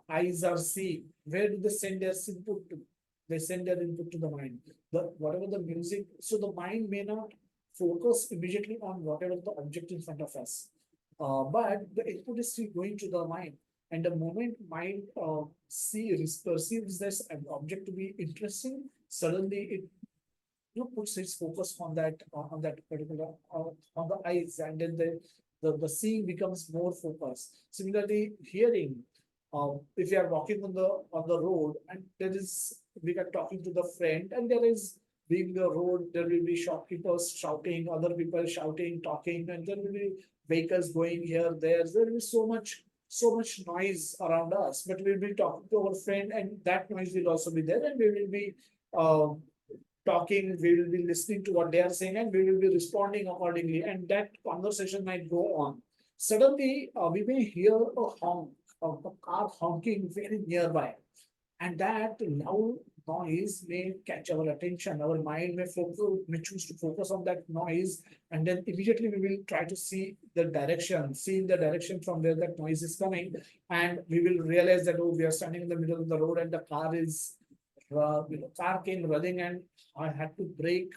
Eyes are seeing. Where do they send their input to? They send their input to the mind. The whatever the music, so the mind may not focus immediately on whatever the object in front of us, but the input is still going to the mind. And the moment mind perceives this object to be interesting, suddenly it puts its focus on that particular on the eyes, and then the seeing becomes more focused. Similarly, hearing. If you are walking on the road and there is we are talking to the friend and there is being the road, there will be shopkeepers shouting, other people shouting, talking, and there will be vehicles going here, there. There will be so much noise around us, but we'll be talking to our friend, and that noise will also be there, and we will be uh, talking, we will be listening to what they are saying, and we will be responding accordingly. And that conversation might go on. Suddenly, we may hear a honk of a car honking very nearby, and that loud noise may catch our attention. Our mind may choose to focus on that noise, and then immediately we will try to see in the direction from where that noise is coming, and we will realize that, oh, we are standing in the middle of the road and the car came running, and I had to brake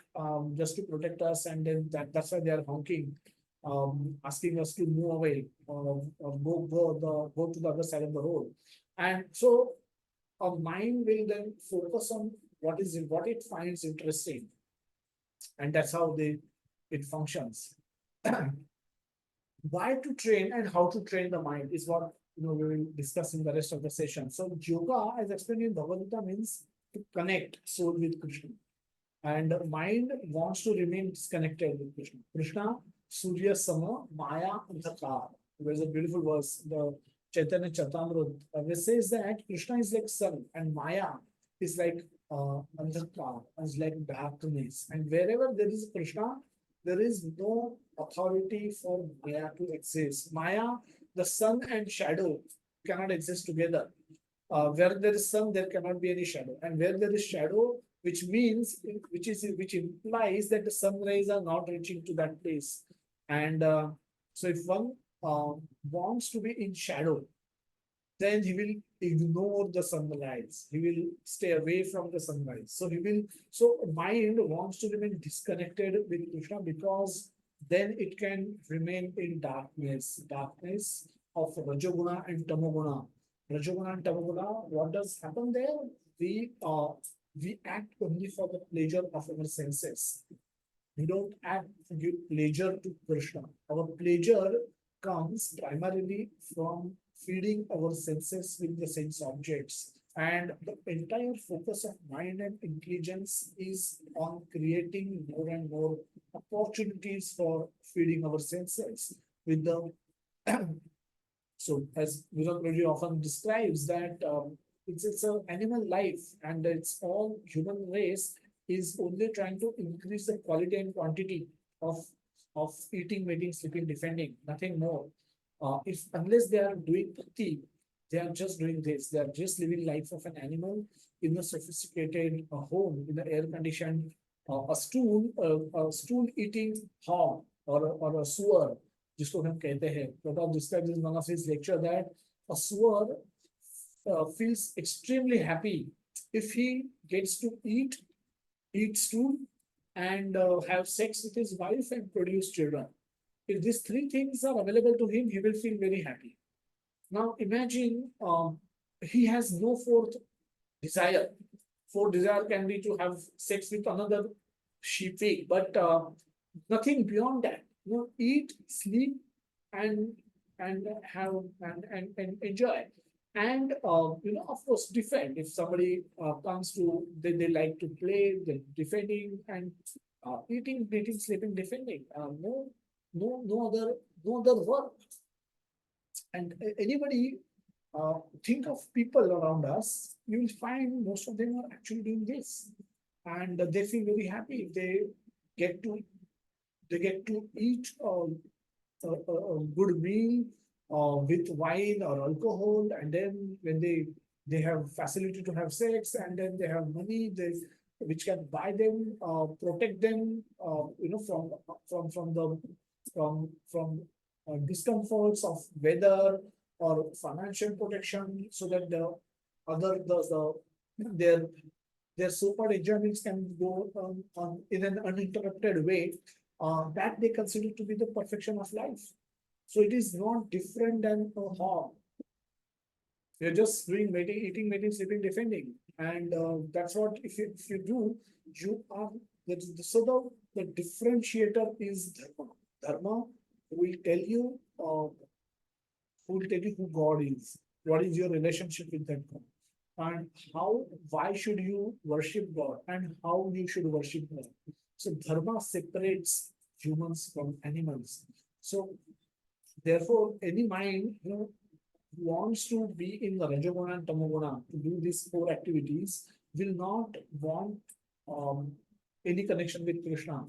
just to protect us, and then that's why they are honking, asking us to move away, or go to the other side of the road. And so our mind will then focus on what it finds interesting, and that's how it functions. Why to train and how to train the mind is what we will discuss in the rest of the session. So yoga, as explained in Bhagavad Gita, means to connect soul with Krishna. And mind wants to remain disconnected with Krishna. Krishna, Surya Sama, Maya, Andhakar. There's a beautiful verse, the Chaitanya Charitamrita, which says that Krishna is like sun and Maya is like Andhakar, is like darkness. And wherever there is Krishna, there is no authority for Maya to exist. Maya, the sun and shadow cannot exist together. Where there is sun, there cannot be any shadow, and where there is shadow, which implies that the sun rays are not reaching to that place. And so, if one uh, wants to be in shadow, then he will ignore the sunrise. He will stay away from the sunrise. So mind wants to remain disconnected with Krishna, because then it can remain in darkness of Rajoguna and Tamoguna. Rajoguna and Tamoguna, what does happen there? We act only for the pleasure of our senses. We don't act to give pleasure to Krishna. Our pleasure comes primarily from feeding our senses with the sense objects. And the entire focus of mind and intelligence is on creating more and more opportunities for feeding our senses with the so as Virat often describes that it's an animal life, and it's all human race is only trying to increase the quality and quantity of eating, mating, sleeping, defending, nothing more. If unless they are doing bhakti, they are just doing this. They are just living life of an animal in a sophisticated home, in the air conditioned, a stool eating hog, or a sewer, जिसको हम कहते हैं. Pratap describes in one of his lecture that a sewer feels extremely happy if he gets to eat stool, and have sex with his wife and produce children. If these three things are available to him, he will feel very happy. Now imagine he has no fourth desire. Fourth desire can be to have sex with another sheep pig, but nothing beyond that. Eat, sleep, and have and enjoy. And of course, defend. If somebody comes to, they like to play, the defending, and eating, breathing, sleeping, defending. No other work. And anybody think of people around us, you will find most of them are actually doing this, and they feel very happy. Get to they get to eat a good meal with wine or alcohol, and then when they have facility to have sex, and then they have money which can buy them, protect them, from the from discomforts of weather or financial protection, so that their their so-called enjoyments can go in an uninterrupted way, that they consider to be the perfection of life. So it is not different than a hog. You're just doing mating, eating, mating, sleeping, defending, and that's what if you do, you are the differentiator is dharma. Dharma will tell you who God is, what is your relationship with that God, and why should you worship God, and how you should worship God. So dharma separates humans from animals. So therefore, any mind who wants to be in the Rajoguna and Tamoguna to do these four activities will not want um, any connection with Krishna,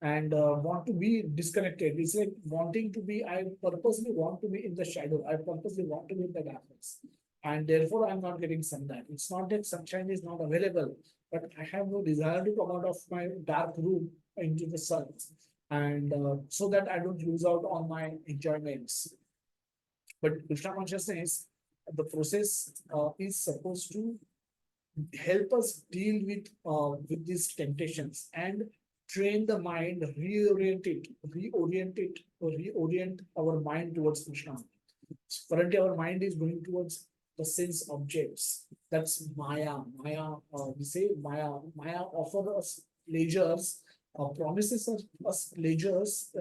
and want to be disconnected. It's like wanting to be, I purposely want to be in the shadow. I purposely want to be in the darkness. And therefore, I'm not getting sunlight. It's not that sunshine is not available, but I have no desire to come out of my dark room into the sun. And so that I don't lose out on my enjoyments. But Krishna consciousness, the process is supposed to help us deal with these temptations and train the mind, reorient our mind towards Krishna. Currently, our mind is going towards the sense objects. That's Maya. We say Maya. Maya offers us pleasures, promises us pleasures,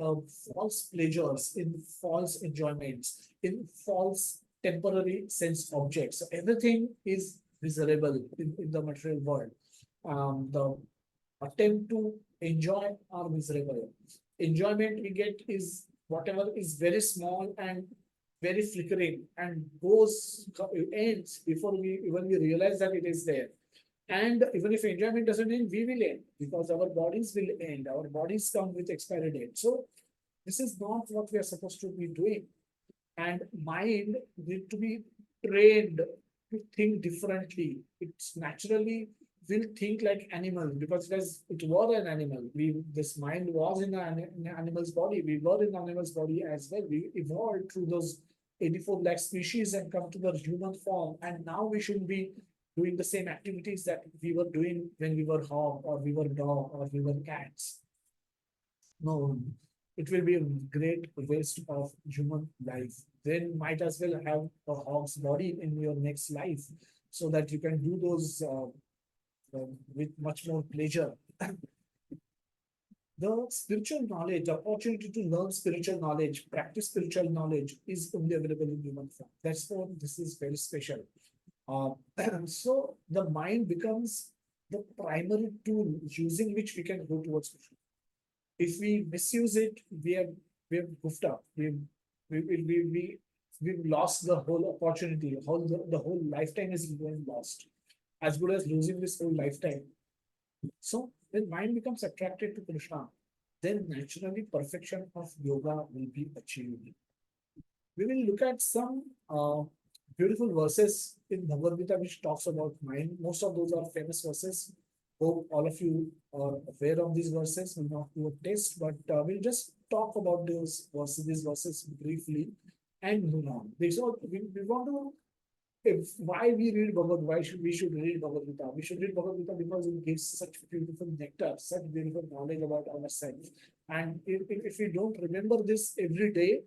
false pleasures in false enjoyments, in false temporary sense objects. So everything is miserable in the material world. The attempt to enjoy are miserable. Enjoyment we get is whatever is very small and very flickering and ends before we even we realize that it is there. And even if enjoyment doesn't end, we will end because our bodies will end. Our bodies come with expiry date. So this is not what we are supposed to be doing. And mind need to be trained to think differently. It's naturally will think like animal because it was an animal. This mind was in an animal's body. We were in animal's body as well. We evolved through those 84 lakh species and come to the human form. And now we should be doing the same activities that we were doing when we were hog or we were dog or we were cats. No, it will be a great waste of human life. Then might as well have a hog's body in your next life so that you can do those with much more pleasure. The spiritual knowledge, the opportunity to learn spiritual knowledge, practice spiritual knowledge is only available in human form. That's why this is very special. So the mind becomes the primary tool using which we can go towards Krishna. If we misuse it, we have goofed up. We've lost the whole opportunity. The whole lifetime is going lost, as good as losing this whole lifetime. So when mind becomes attracted to Krishna, then naturally perfection of yoga will be achieved. We will look at some beautiful verses in Bhagavad Gita which talks about mind. Most of those are famous verses. Hope all of you are aware of these verses. We'll not do a test, but we'll just talk about these verses briefly and move on. We want to why we read Bhagavad, we should read Bhagavad Gita? We should read Bhagavad Gita because it gives such beautiful nectar, such beautiful knowledge about ourselves. And if we don't remember this every day,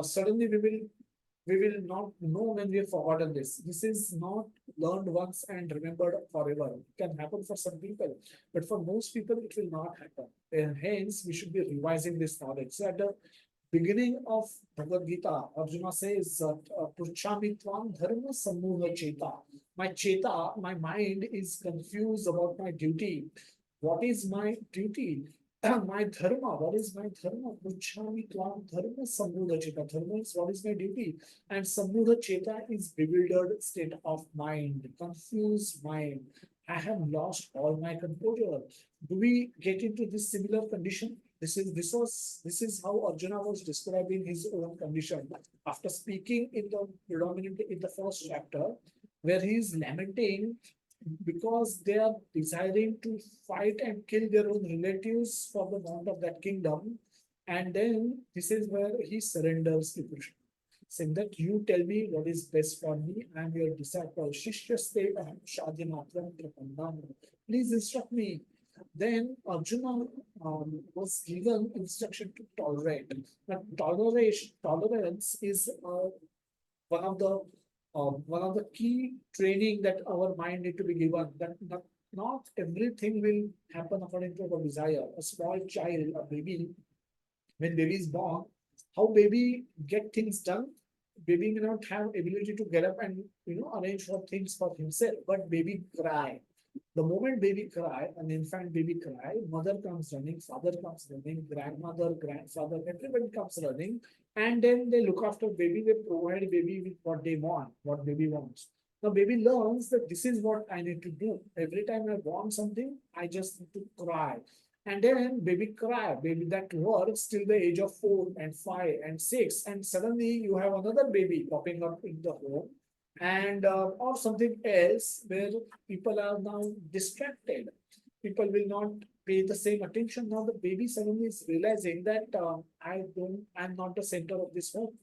suddenly we will not know when we have forgotten this. This is not learned once and remembered forever. It can happen for some people, but for most people, it will not happen. And hence, we should be revising this knowledge. So at the beginning of Bhagavad Gita, Arjuna says, Pruchami Tvam Dharma Samuha Cheta. My Cheta, my mind is confused about my duty. What is my duty? my dharma, what is my dharma? Puchhami tvam dharma sambuddha cheta. Dharma is what is my duty. And sambuddha cheta is bewildered state of mind, confused mind. I have lost all my composure. Do we get into this similar condition? This is how Arjuna was describing his own condition after speaking in the predominantly in the first chapter, where he is lamenting because they are desiring to fight and kill their own relatives for the want of that kingdom. And then this is where he surrenders to Krishna, saying that you tell me what is best for me. I am your disciple. Shishyaste aham shadhimatram prapannam. Please instruct me. Then Arjuna was given instruction to tolerate. But tolerance is one of the one of the key training that our mind need to be given, that not everything will happen according to our desire. A small child, a baby, when baby is born, how baby get things done, baby may not have ability to get up and arrange for things for himself, but baby cry. The moment baby cry, an infant baby cry, mother comes running, father comes running, grandmother, grandfather, everybody comes running, and then they look after baby, they provide baby with what they want, what baby wants. Now baby learns that this is what I need to do. Every time I want something, I just need to cry. And then baby cry, baby that works till the age of 4 and 5 and 6, and suddenly you have another baby popping up in the home, and or something else where people are now distracted. People will not pay the same attention. Now the baby suddenly is realizing that I'm not the center of this home.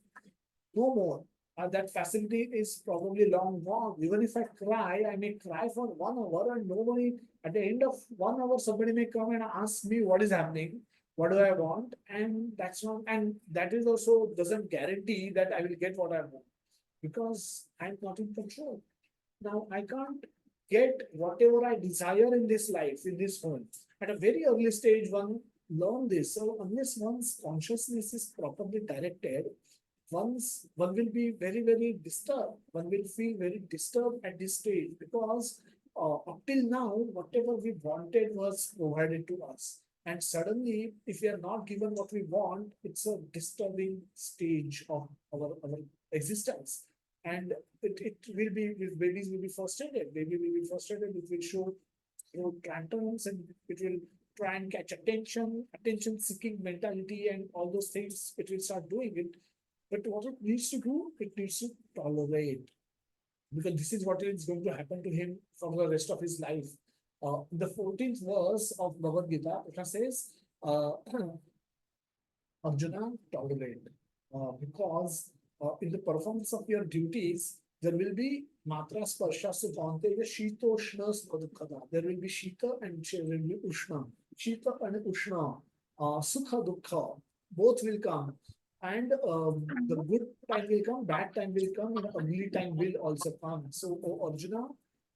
No more. That facility is probably long gone. Even if I cry, I may cry for 1 hour, and nobody, at the end of 1 hour, somebody may come and ask me what is happening, what do I want, and that's not, and that is also doesn't guarantee that I will get what I want, because I'm not in control. Now I can't get whatever I desire in this life, in this world. At a very early stage, one learn this. So unless one's consciousness is properly directed, one will be very, very disturbed. One will feel very disturbed at this stage, because up till now, whatever we wanted was provided to us. And suddenly, if we are not given what we want, it's a disturbing stage of our existence. And it will be, if babies will be frustrated, baby will be frustrated, it will show tantrums, and it will try and catch attention seeking mentality, and all those things, it will start doing it. But what it needs to do, it needs to tolerate, because this is what is going to happen to him for the rest of his life. The 14th verse of Bhagavad Gita, Krishna says, Arjuna, tolerate. Because in the performance of your duties, there will be matra sparsha sukante, shitoshna sukha. There will be shita and there will be ushna. Shita and ushna, sukha dukha, both will come. And the good time will come, bad time will come, and ugly time will also come. So, Arjuna,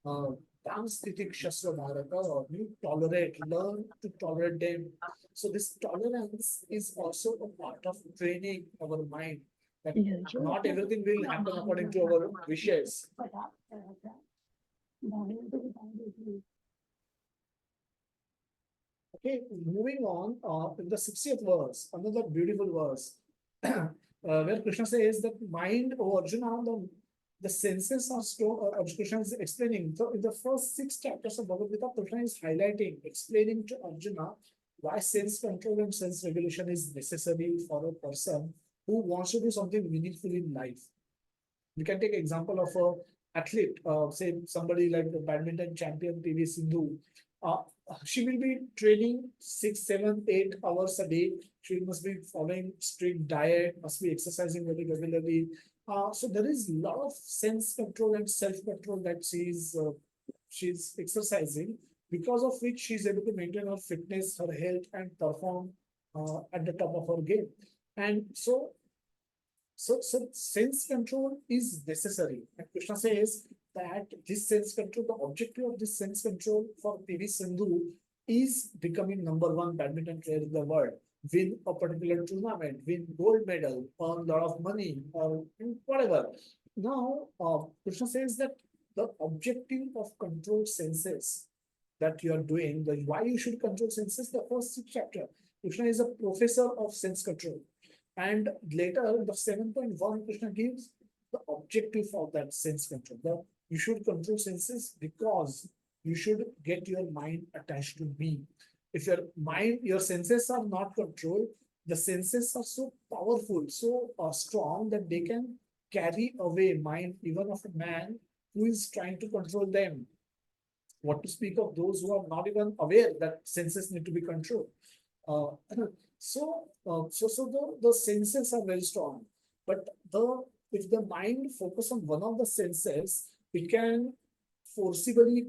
tam stitik shasva bharata, you tolerate, learn to tolerate them. So this tolerance is also a part of training our mind, that not everything will happen according to our wishes. Okay, moving on, in the 60th verse, another beautiful verse, where Krishna says that mind, oh Arjuna, the senses are stored, Krishna is explaining. So in the first 6 chapters of Bhagavad Gita, Krishna is highlighting, explaining to Arjuna why sense control and sense regulation is necessary for a person who wants to do something meaningful in life. We can take example of a athlete, say somebody like the badminton champion PV Sindhu. Uh, she will be training 6, 7, 8 hours a day. She must be following strict diet, must be exercising very regularly. So there is a lot of sense control and self control that she's exercising, because of which she's able to maintain her fitness, her health, and perform at the top of her game. And so sense control is necessary. And Krishna says that this sense control, the objective of this sense control for PV Sindhu is becoming #1 badminton player in the world, win a particular tournament, win gold medal, earn a lot of money, or whatever. Now, Krishna says that the objective of controlled senses that you are doing, why you should control senses, the first chapter, Krishna is a professor of sense control. And later, the 7.1, Krishna gives the objective of that sense control. You should control senses because you should get your mind attached to me. If your mind, your senses are not controlled, the senses are so powerful, so strong that they can carry away mind even of a man who is trying to control them. What to speak of those who are not even aware that senses need to be controlled. Uh, the senses are very strong, but if the mind focus on one of the senses, it can forcibly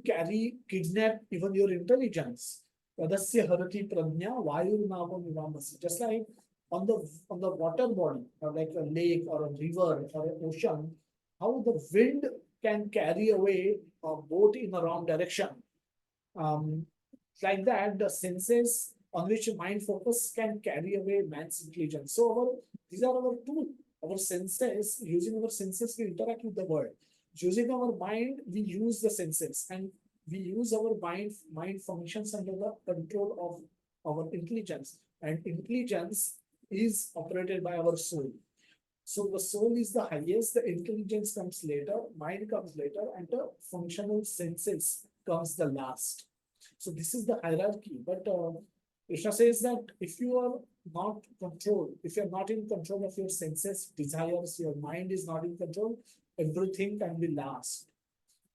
kidnap even your intelligence. Tadasya harati prajna vayurnavam vivamasi. Just like on the water body, or like a lake or a river or an ocean, how the wind can carry away a boat in the wrong direction. Um, like that, the senses on which mind focus can carry away man's intelligence. So these are our tools. Our senses, using our senses, we interact with the world. Using our mind, we use the senses, and we use our mind functions under the control of our intelligence. And intelligence is operated by our soul. So the soul is the highest, the intelligence comes later, mind comes later, and the functional senses comes the last. So this is the hierarchy. But Krishna says that if you are not controlled, if you are not in control of your senses, desires, your mind is not in control, everything can be last.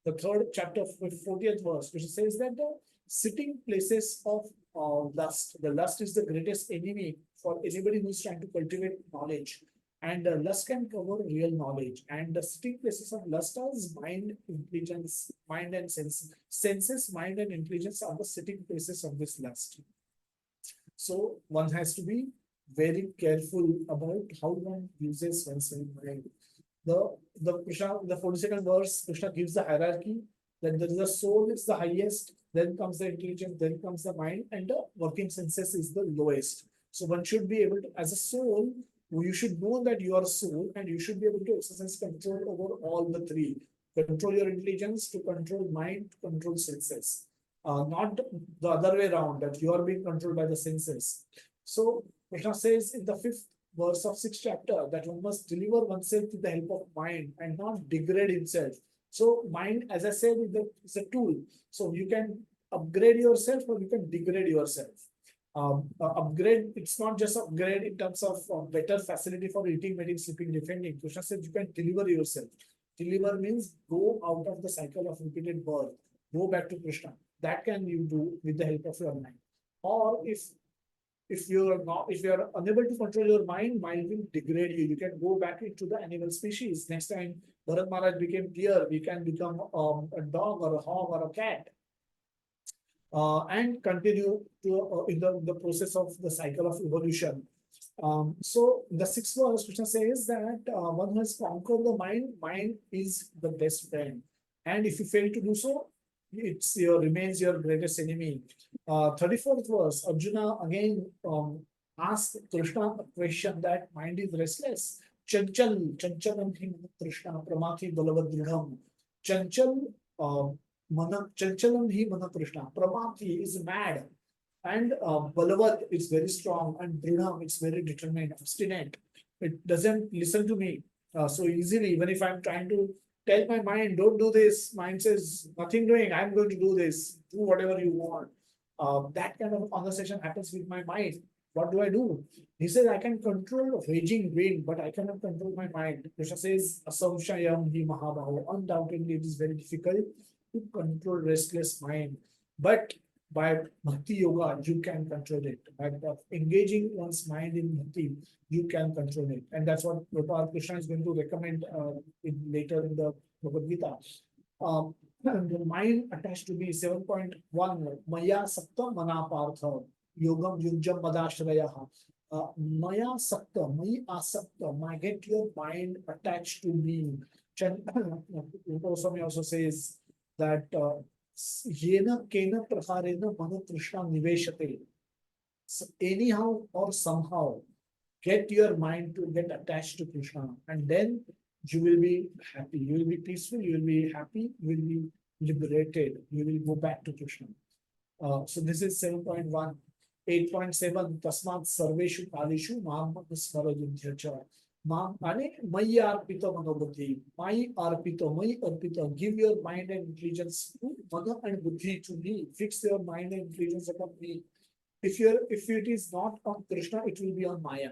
The third chapter, 40th verse, which says that the sitting places of lust, the lust is the greatest enemy for anybody who is trying to cultivate knowledge. And lust can cover real knowledge. And the sitting places of lust are mind, intelligence, mind and senses, mind and intelligence are the sitting places of this lust. So one has to be very careful about how one uses one's mind. The 42nd verse, Krishna gives the hierarchy. Then there is the soul is the highest, then comes the intelligence, then comes the mind, and the working senses is the lowest. So one should be able to, as a soul, you should know that you are a soul, and you should be able to exercise control over all the three. Control your intelligence, to control mind, to control senses. Not the other way around, that you are being controlled by the senses. So Krishna says in the 5th verse of 6th chapter that one must deliver oneself with the help of mind and not degrade himself. So mind, as I said, is a tool. So you can upgrade yourself or you can degrade yourself. Upgrade, it's not just upgrade in terms of better facility for eating, mating, sleeping, defending. Krishna says you can deliver yourself. Deliver means go out of the cycle of repeated birth, go back to Krishna. That can you do with the help of your mind. Or if you are unable to control your mind will degrade you. You can go back into the animal species. Next time Bharat Maharaj became deer, we can become a dog or a hog or a cat. And continue to in the process of the cycle of evolution. So the 6th verse, Krishna says that one has conquered the mind is the best friend. And if you fail to do so, remains your greatest enemy. 34th verse, Arjuna again asked Krishna a question that mind is restless. Chanchalam hi Krishna pramati balavadridham. Chanchal Chanchalam hi mana Krishna. Pramati is mad. And Balavad is very strong, and Drinam is very determined, obstinate. It doesn't listen to me so easily. Even if I'm trying to tell my mind, don't do this, mind says, nothing doing, I'm going to do this, do whatever you want. That kind of conversation happens with my mind. What do? He says, I can control raging wind, but I cannot control my mind. Krishna says, Asamshayam hi mahabaho. Undoubtedly, it is very difficult to control restless mind. But by bhakti yoga, you can control it. By engaging one's mind in bhakti, you can control it. And that's what Krishna is going to recommend later in the Bhagavad Gita. The mind attached to me, 7.1, Maya Sakta Manapartha, Yogam Yujam Madashraya. Maya Sakta, Mai Asakta, I get your mind attached to me. Goswami also says that Yena Kena Prakarena Mana Krishna Niveshate. So anyhow or somehow, get your mind to get attached to Krishna, and then you will be happy, you will be peaceful, you will be happy, you will be liberated, you will go back to Krishna. So this is 7.1. 8.7 Tasmat Sarveshu Kalishu Mam Smarajunthyacha. Mam Ane Mai Arpita Manobuddhi. Mai Arpita. Give your mind and intelligence to Mana and Buddhi to me. Fix your mind and intelligence upon me. If it is not on Krishna, it will be on Maya.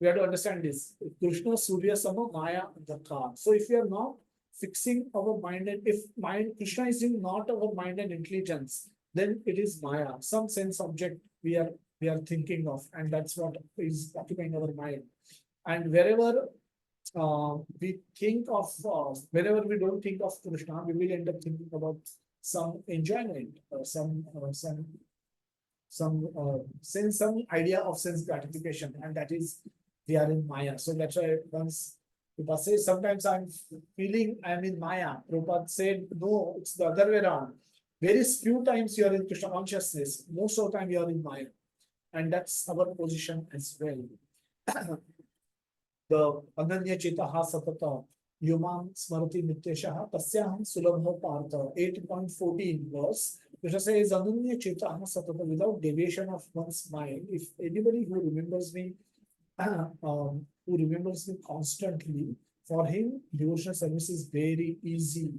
We have to understand this. Krishna Surya Sama Maya Dhaka. So if we are not fixing our mind, and if mind Krishna is in not our mind and intelligence, then it is Maya, some sense object we are thinking of, and that's what is occupying our mind. And wherever we think of wherever we don't think of Krishna, we will end up thinking about some enjoyment, some idea of sense gratification, and that is we are in Maya. So that's why once Prabhupada says, sometimes I'm feeling I'm in Maya. Prabhupada said, no, it's the other way around. Very few times you are in Krishna consciousness. Most of the time you are in Maya. And that's our position as well. The Ananya Chetaha Satata Yumam Smarati Nityashaha Tasyaham Sulabha Partha 8.14 verse. Krishna says Ananya Chetaha Satata, without deviation of one's mind. If anybody who remembers me constantly, for him devotional service is very easy.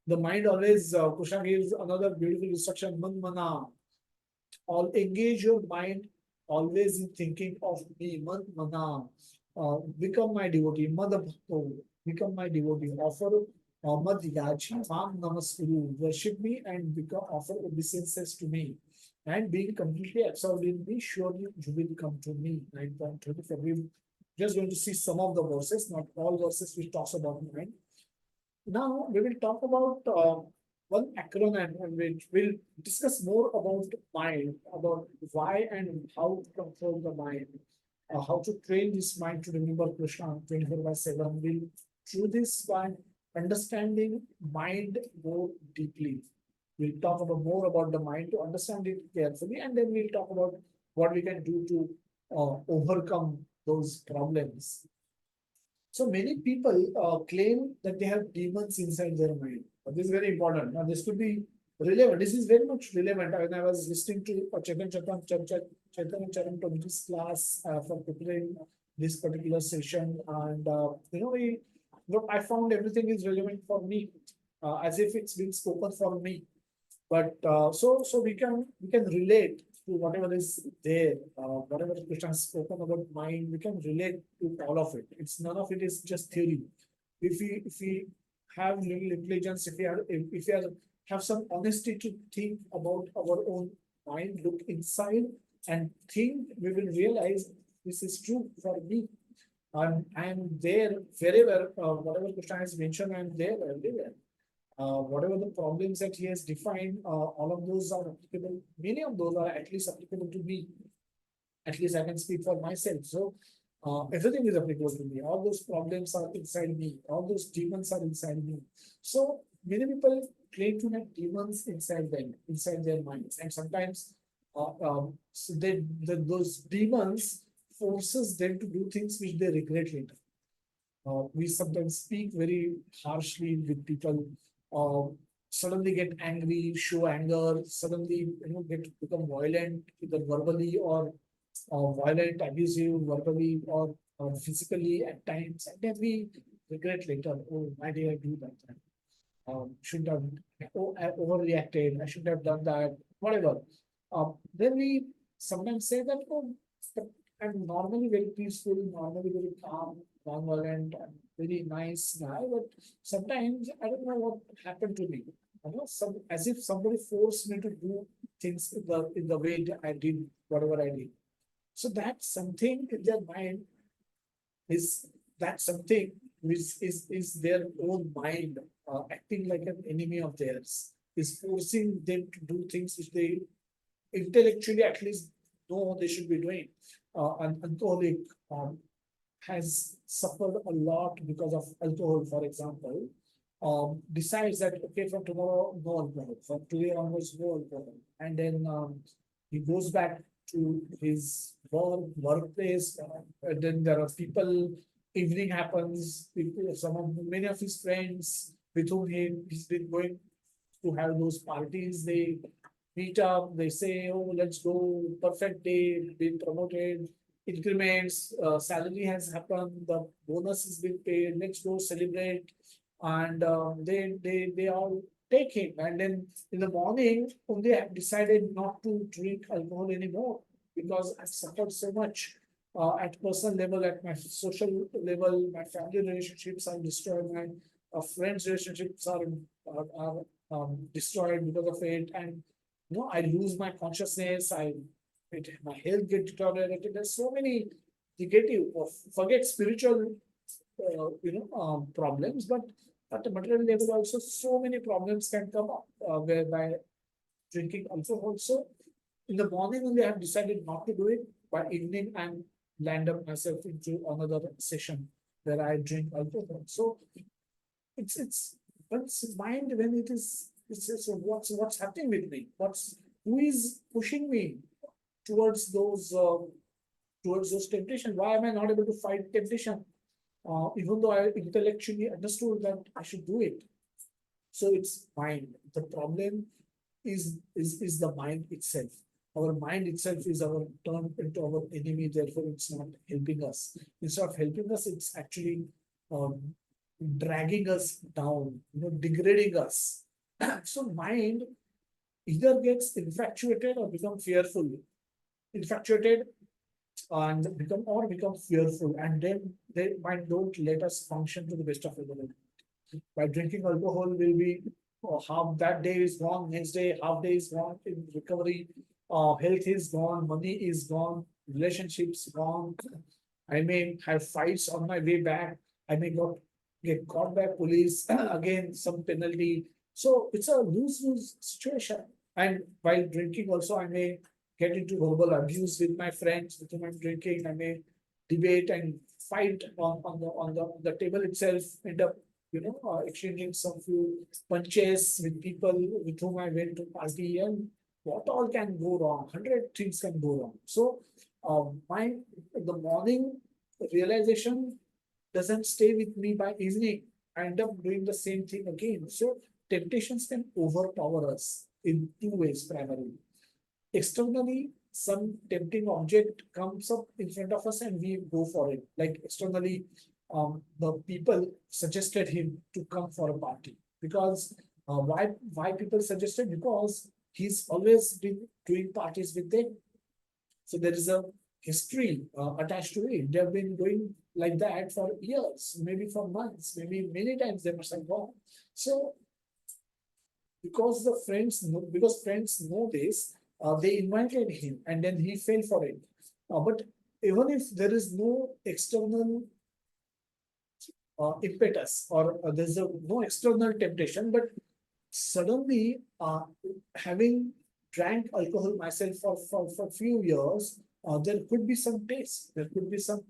The mind always, Krishna gives another beautiful instruction, Man Mana. All engage your mind always in thinking of me, Man Mana. Become my devotee, Madabhakto, become my devotee, offer Mad Yachi, Mam Namaskuru, worship me and become offer obeisances to me. And being completely absorbed in me, surely you will come to me. 9.34. We're just going to see some of the verses, not all verses which talks about mind. Now we will talk about one acronym, which will discuss more about mind, about why and how to control the mind, how to train this mind to remember Krishna 24/7. We'll do this by understanding mind more deeply. We'll talk about more about the mind to understand it carefully, and then we'll talk about what we can do to overcome those problems. So many people claim that they have demons inside their mind. This is very important. Now, this could be relevant. This is very much relevant. When I was listening to Chaitanya Charan Prabhu's class for preparing this particular session, and I found everything is relevant for me, as if it's been spoken for me. But so we can relate to whatever is there, whatever Krishna has spoken about mind, we can relate to all of it. It's none of it is just theory. If we have little intelligence, if we have some honesty to think about our own mind, look inside and think, we will realize this is true for me. I'm there wherever, whatever Krishna has mentioned, I'm there everywhere. Whatever the problems that he has defined, all of those are applicable. Many of those are at least applicable to me. At least I can speak for myself. So everything is applicable to me. All those problems are inside me. All those demons are inside me. So many people claim to have demons inside them, inside their minds, and sometimes those demons forces them to do things which they regret later. We sometimes speak very harshly with people, suddenly get angry, show anger, suddenly become violent, either verbally or violent, abusive, verbally or physically at times, and then we regret later. Oh, why did I do that? Shouldn't have. Oh, I overreacted. I shouldn't have done that. Whatever. Then we sometimes say that, oh, I'm normally very peaceful, normally very calm, non-violent, and very nice guy, but sometimes I don't know what happened to me. As if somebody forced me to do things in the way that I did whatever I did. So that's something in their mind is that something which is their own mind acting like an enemy of theirs, is forcing them to do things which they intellectually at least know they should be doing. An alcoholic has suffered a lot because of alcohol, for example, decides that, okay, from tomorrow, no alcohol, from today onwards, no alcohol. And then he goes back to his workplace, and then there are people, evening happens, many of his friends with whom he's been going to have those parties. They meet up, they say, oh, let's go, perfect day, been promoted, increments, salary has happened, the bonus has been paid, let's go celebrate. And they all take him. And then in the morning, only have decided not to drink alcohol anymore because I've suffered so much at personal level, at my social level, my family relationships are destroyed, my friends' relationships are destroyed because of it, and I lose my consciousness. My health get deteriorated. There's so many negative of forget spiritual, problems, but at the material level also so many problems can come up whereby drinking alcohol. So in the morning only I have decided not to do it. By evening I'm land up myself into another session where I drink alcohol. So it's what's mind when it is it's what's happening with me? Who is pushing me towards those temptations? Why am I not able to fight temptation? Even though I intellectually understood that I should do it. So it's mind. The problem is the mind itself. Our mind itself is our turned into our enemy, therefore it's not helping us. Instead of helping us, it's actually um, dragging us down, degrading us. So mind either gets infatuated or become fearful. Infatuated and become fearful, and then they might don't let us function to the best of our ability. By drinking alcohol will be half that day is gone, next day half day is gone in recovery, health is gone, money is gone, relationships gone. I may have fights on my way back. I may not get caught by police again, some penalty. So it's a lose-lose situation. And while drinking also, I may get into verbal abuse with my friends with whom I'm drinking. I may debate and fight on the table itself, end up exchanging some few punches with people with whom I went to party, and what all can go wrong? 100 things can go wrong. So, my the morning realization doesn't stay with me by evening. I end up doing the same thing again. So, temptations can overpower us in two ways primarily. Externally, some tempting object comes up in front of us and we go for it. Like externally, the people suggested him to come for a party because why people suggested, because he's always been doing parties with them. So there is a history attached to it. They have been doing like that for years, maybe for months, maybe many times they must have gone. So because friends know this, they invited him and then he fell for it. But even if there is no external impetus or there's no external temptation, but suddenly having drank alcohol myself for few years, there could be some taste, there could be some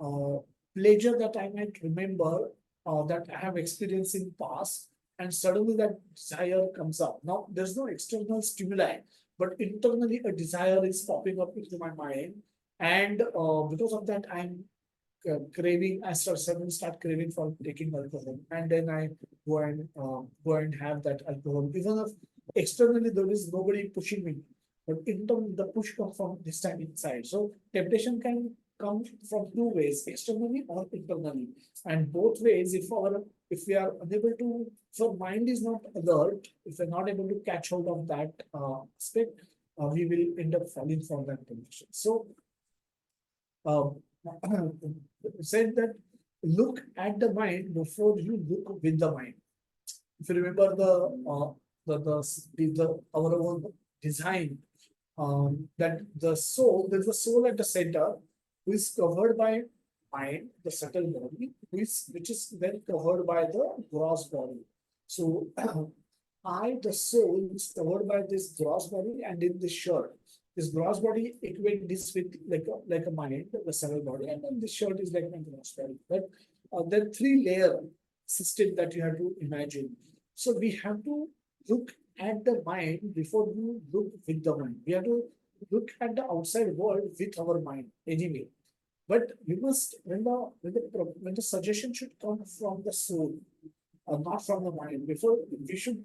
uh, pleasure that I might remember that I have experienced in past, and suddenly that desire comes up. Now there's no external stimuli, but internally a desire is popping up into my mind, and because of that I'm craving. I start craving for taking alcohol, and then I go and have that alcohol. Even if externally there is nobody pushing me, but internally the push comes from this time inside. So temptation can come from two ways: externally or internally. And both ways, if we are unable to, if our mind is not alert, if we're not able to catch hold of that aspect, we will end up falling for that temptation. So um, said that look at the mind before you look with the mind. If you remember the our own design, that there's a soul at the center who is covered by mind, the subtle body, which is then covered by the gross body. So the soul, is covered by this gross body and in this shirt. This gross body equate this with like a mind, the subtle body, and then this shirt is like my gross body. But there are three layer system that you have to imagine. So we have to look at the mind before you look with the mind. We have to look at the outside world with our mind anyway. But we must when the suggestion should come from the soul, not from the mind. Before we should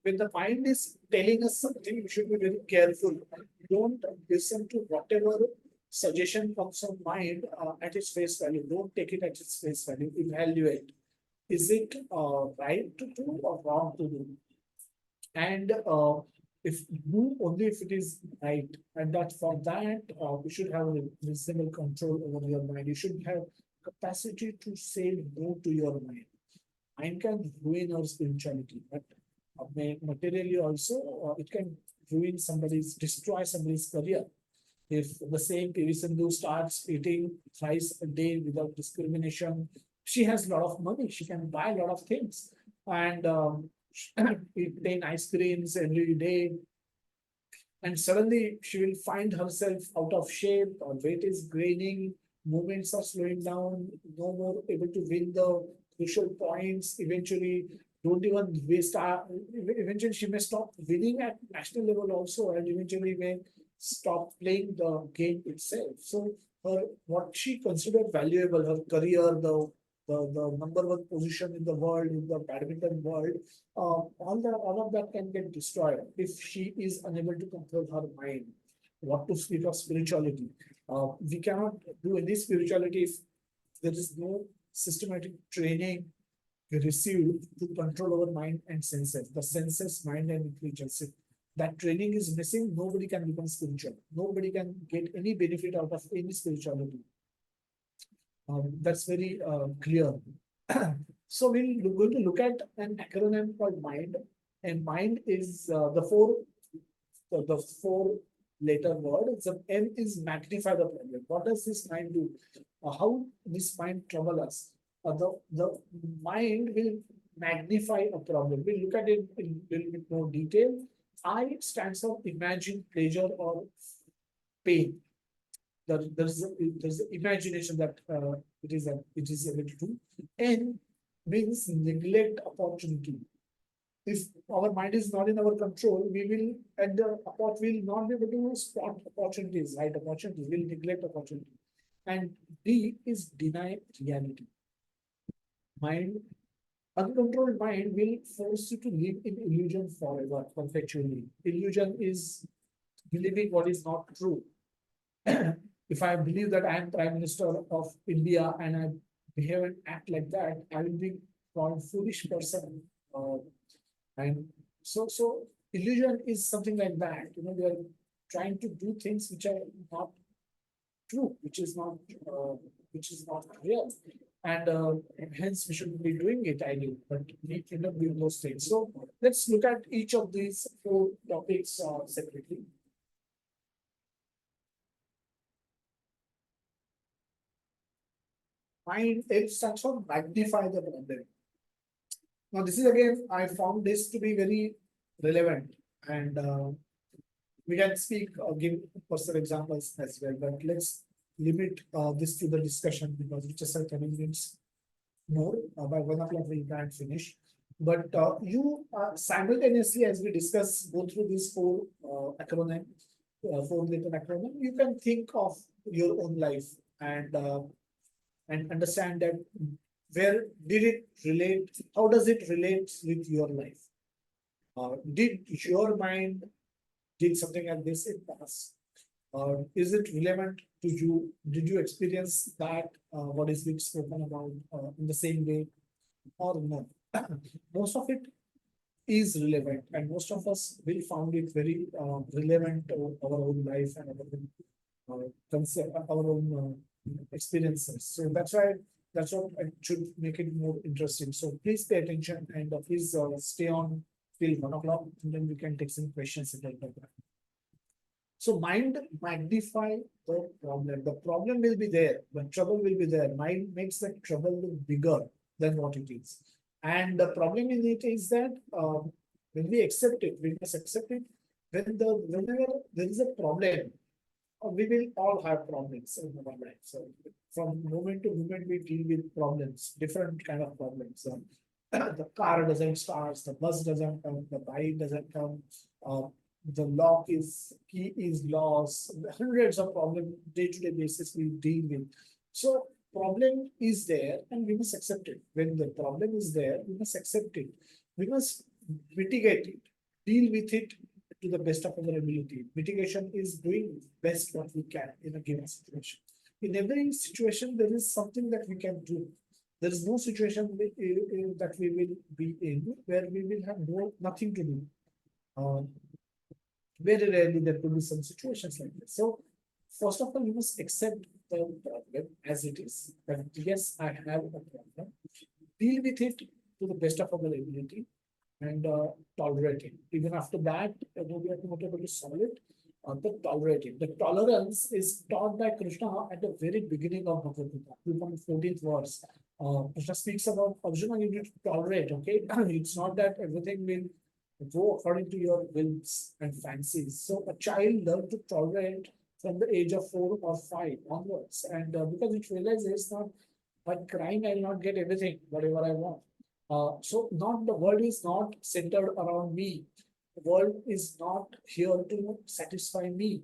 when the mind is telling us something, we should be very careful. Don't listen to whatever suggestion comes from mind at its face value. Don't take it at its face value. Evaluate. Is it right to do or wrong to do? And if do only if it is right, and that for that you should have a reasonable control over your mind. You should have capacity to say no to your mind. Mind can ruin our spirituality, but materially also it can ruin somebody's, destroy somebody's career. If the same PV Sindhu starts eating thrice a day without discrimination, she has a lot of money. She can buy a lot of things and eat ice creams every day. And suddenly she will find herself out of shape, or weight is gaining, movements are slowing down, no more able to win the crucial points. Eventually, don't even waste. Eventually, she may stop winning at national level also, and eventually may stop playing the game itself. So, her what she considered valuable, her career, the number one position in the world, in the badminton world, all of that can get destroyed if she is unable to control her mind. What to speak of spirituality? We cannot do any spirituality if there is no systematic training received to control our mind and senses. The senses, mind, and intelligence. If that training is missing, nobody can become spiritual. Nobody can get any benefit out of any spirituality. That's very clear. So we're going to look at an acronym called MIND, and MIND is the four letter word. It's a M is magnify the problem. What does this mind do? How this mind trouble us? The mind will magnify a problem. We'll look at it in a little bit more detail. I stands for imagine, pleasure, or pain. There's imagination that it is able to do. N means neglect opportunity. If our mind is not in our control, we will at the will not be able to spot opportunities, right? Opportunities will neglect opportunity. And D is deny reality. Mind, uncontrolled mind will force you to live in illusion forever, perpetually. Illusion is believing what is not true. If I believe that I am Prime Minister of India and I behave and act like that, I will be called foolish person. And so illusion is something like that. You know, they are trying to do things which are not true, which is not real. And hence we should be doing it, I do, but we end up doing those things. So let's look at each of these four topics separately. Mind it stands for magnify the problem. Now, this is again, I found this to be very relevant, and we can speak give personal examples as well, but let's limit this to the discussion because it's just 10 minutes more. By 1 o'clock, we can't finish. But you simultaneously, as we discuss, go through these four acronym, four letter acronym, you can think of your own life and understand that where did it relate, how does it relate with your life? Did your mind did something like this in past? Is it relevant to you? Did you experience that what is being spoken about in the same way or no? Most of it is relevant, and most of us will found it very relevant to our own life and our own concept, our own experiences. So that's what I should make it more interesting. So please pay attention and please stay on till 1 o'clock, and then we can take some questions like that. So mind magnify the problem. The problem will be there. The trouble will be there. Mind makes the trouble look bigger than what it is. And the problem in it is that when we accept it, we must accept it. Whenever there is a problem, we will all have problems in our life. So from moment to moment, we deal with problems, different kind of problems. The car doesn't start, the bus doesn't come, the bike doesn't come, the key is lost. Hundreds of problems day-to-day basis we deal with. So problem is there and we must accept it. When the problem is there, we must accept it. We must mitigate it. deal with it to the best of our ability. Mitigation is doing best what we can in a given situation. In every situation, there is something that we can do. There is no situation that we will be in where we will have nothing to do. Uh, Very rarely there could be some situations like this. So, first of all, you must accept the problem as it is. That yes, I have a problem. Deal with it to the best of our ability and tolerate it. Even after that, we are not able to solve it. The tolerating. The tolerance is taught by Krishna at the very beginning of Bhagavad Gita, from 14th verse. Krishna speaks about Arjuna, you need to tolerate, okay? It's not that everything will go according to your wills and fancies. So a child learns to tolerate from the age of 4 or 5 onwards. And because it realizes not by crying, I'll not get everything, whatever I want. So not the world is not centered around me. The world is not here to satisfy me.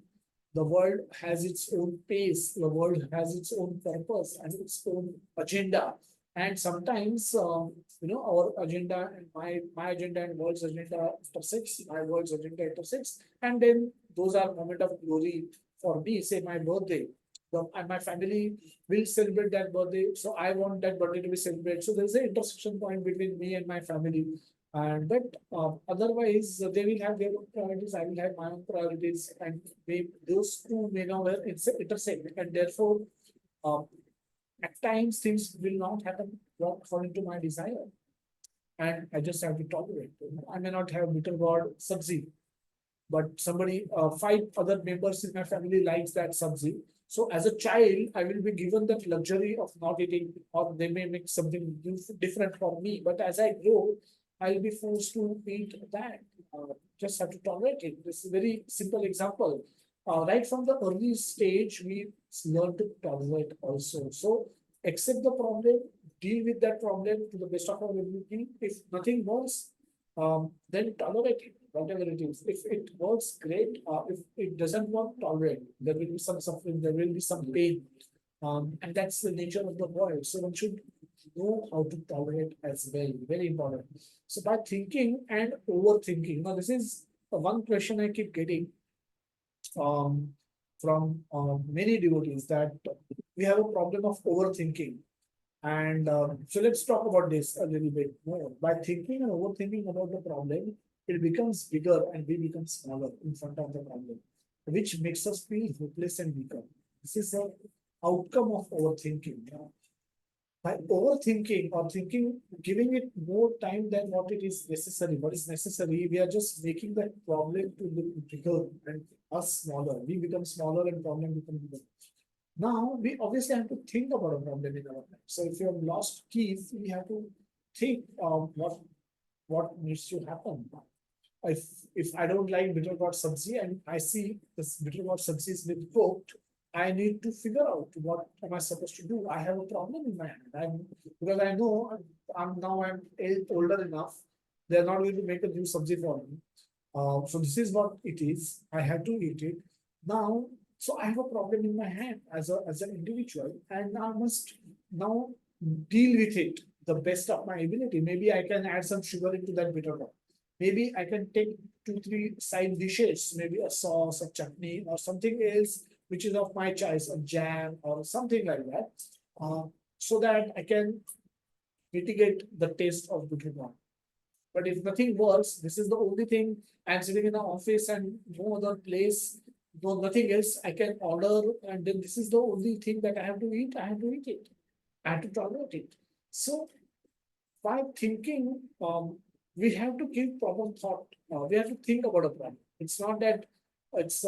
The world has its own pace. The world has its own purpose and its own agenda. And sometimes, our agenda and my agenda and world's agenda intersects. My world's agenda intersects, and then those are moment of glory for me. Say my birthday, and my family will celebrate that birthday. So I want that birthday to be celebrated. So there's an intersection point between me and my family. And but otherwise, they will have their own priorities. I will have my own priorities, and those two may not intersect, and therefore, um, at times things will not happen according to my desire, and I just have to tolerate. I may not have little god sabzi, but somebody, 5 other members in my family likes that sabzi. So as a child, I will be given that luxury of not eating, or they may make something different for me. But as I grow, I'll be forced to eat that. Just have to tolerate it. This is a very simple example. Right from the early stage, we learn to tolerate also. So accept the problem, deal with that problem to the best of our ability. If nothing works, then tolerate it, whatever it is. If it works, great. If it doesn't work, tolerate. There will be some suffering, there will be some pain. And that's the nature of the world. So one should know how to tolerate as well. Very important. So by thinking and overthinking, now this is one question I keep getting um, from many devotees, that we have a problem of overthinking. And so let's talk about this a little bit more. By thinking and overthinking about the problem, it becomes bigger and we become smaller in front of the problem, which makes us feel hopeless and weaker. This is the outcome of overthinking. By overthinking or thinking, giving it more time than what is necessary, we are just making that problem to look bigger and us smaller. We become smaller and problem become bigger. Now we obviously have to think about a problem in our life. So if you have lost keys, we have to think of what needs to happen. If I don't like bitter gourd sabzi and I see this bitter gourd sabzi is being cooked, I need to figure out what am I supposed to do. I have a problem in my hand. Because I know I'm older enough. They're not going to make a new sabzi for me. So this is what it is. I have to eat it. Now, so I have a problem in my hand as an individual, and I must now deal with it the best of my ability. Maybe I can add some sugar into that bitter gourd. Maybe I can take 2, 3 side dishes, maybe a sauce, a chutney, or something else which is of my choice, a jam or something like that, so that I can mitigate the taste of bitter gourd. But if nothing works, this is the only thing. I'm sitting in the office and no other place, no nothing else I can order, and then this is the only thing that I have to eat. I have to eat it. I have to tolerate it. So by thinking, we have to give proper thought. We have to think about a problem. It's not that it's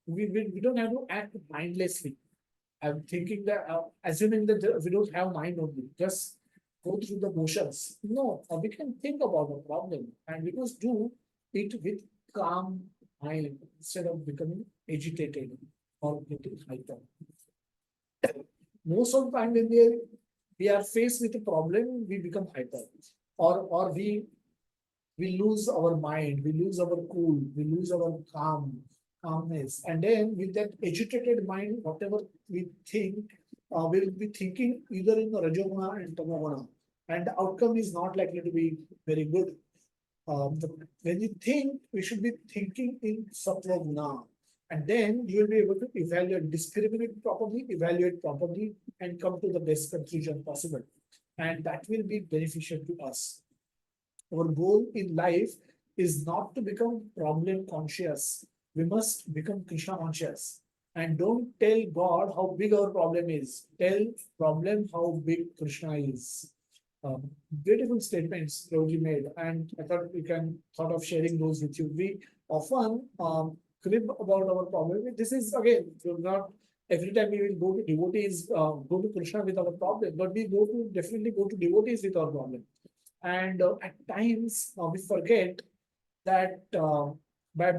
we don't have to act mindlessly. I'm thinking that assuming that we don't have mind only, just go through the motions. No, we can think about the problem and we must do it with calm mind instead of becoming agitated or getting hyper. Most of the time when we are faced with a problem, we become hyper, or we lose our mind, we lose our cool, we lose our calmness, and then with that agitated mind, whatever we think, we'll be thinking either in the Rajoguna and Tamoguna, and the outcome is not likely to be very good. When you think, we should be thinking in Satvaguna. And then you will be able to evaluate, discriminate properly, evaluate properly, and come to the best conclusion possible. And that will be beneficial to us. Our goal in life is not to become problem conscious. We must become Krishna conscious. And don't tell God how big our problem is. Tell problem how big Krishna is. Um, Beautiful statements Prabhuji made, and I thought we can thought of sharing those with you. We often crib about our problem. This is again not every time we will go to devotees, go to Krishna with our problem, but we go to definitely go to devotees with our problem. And at times we forget that by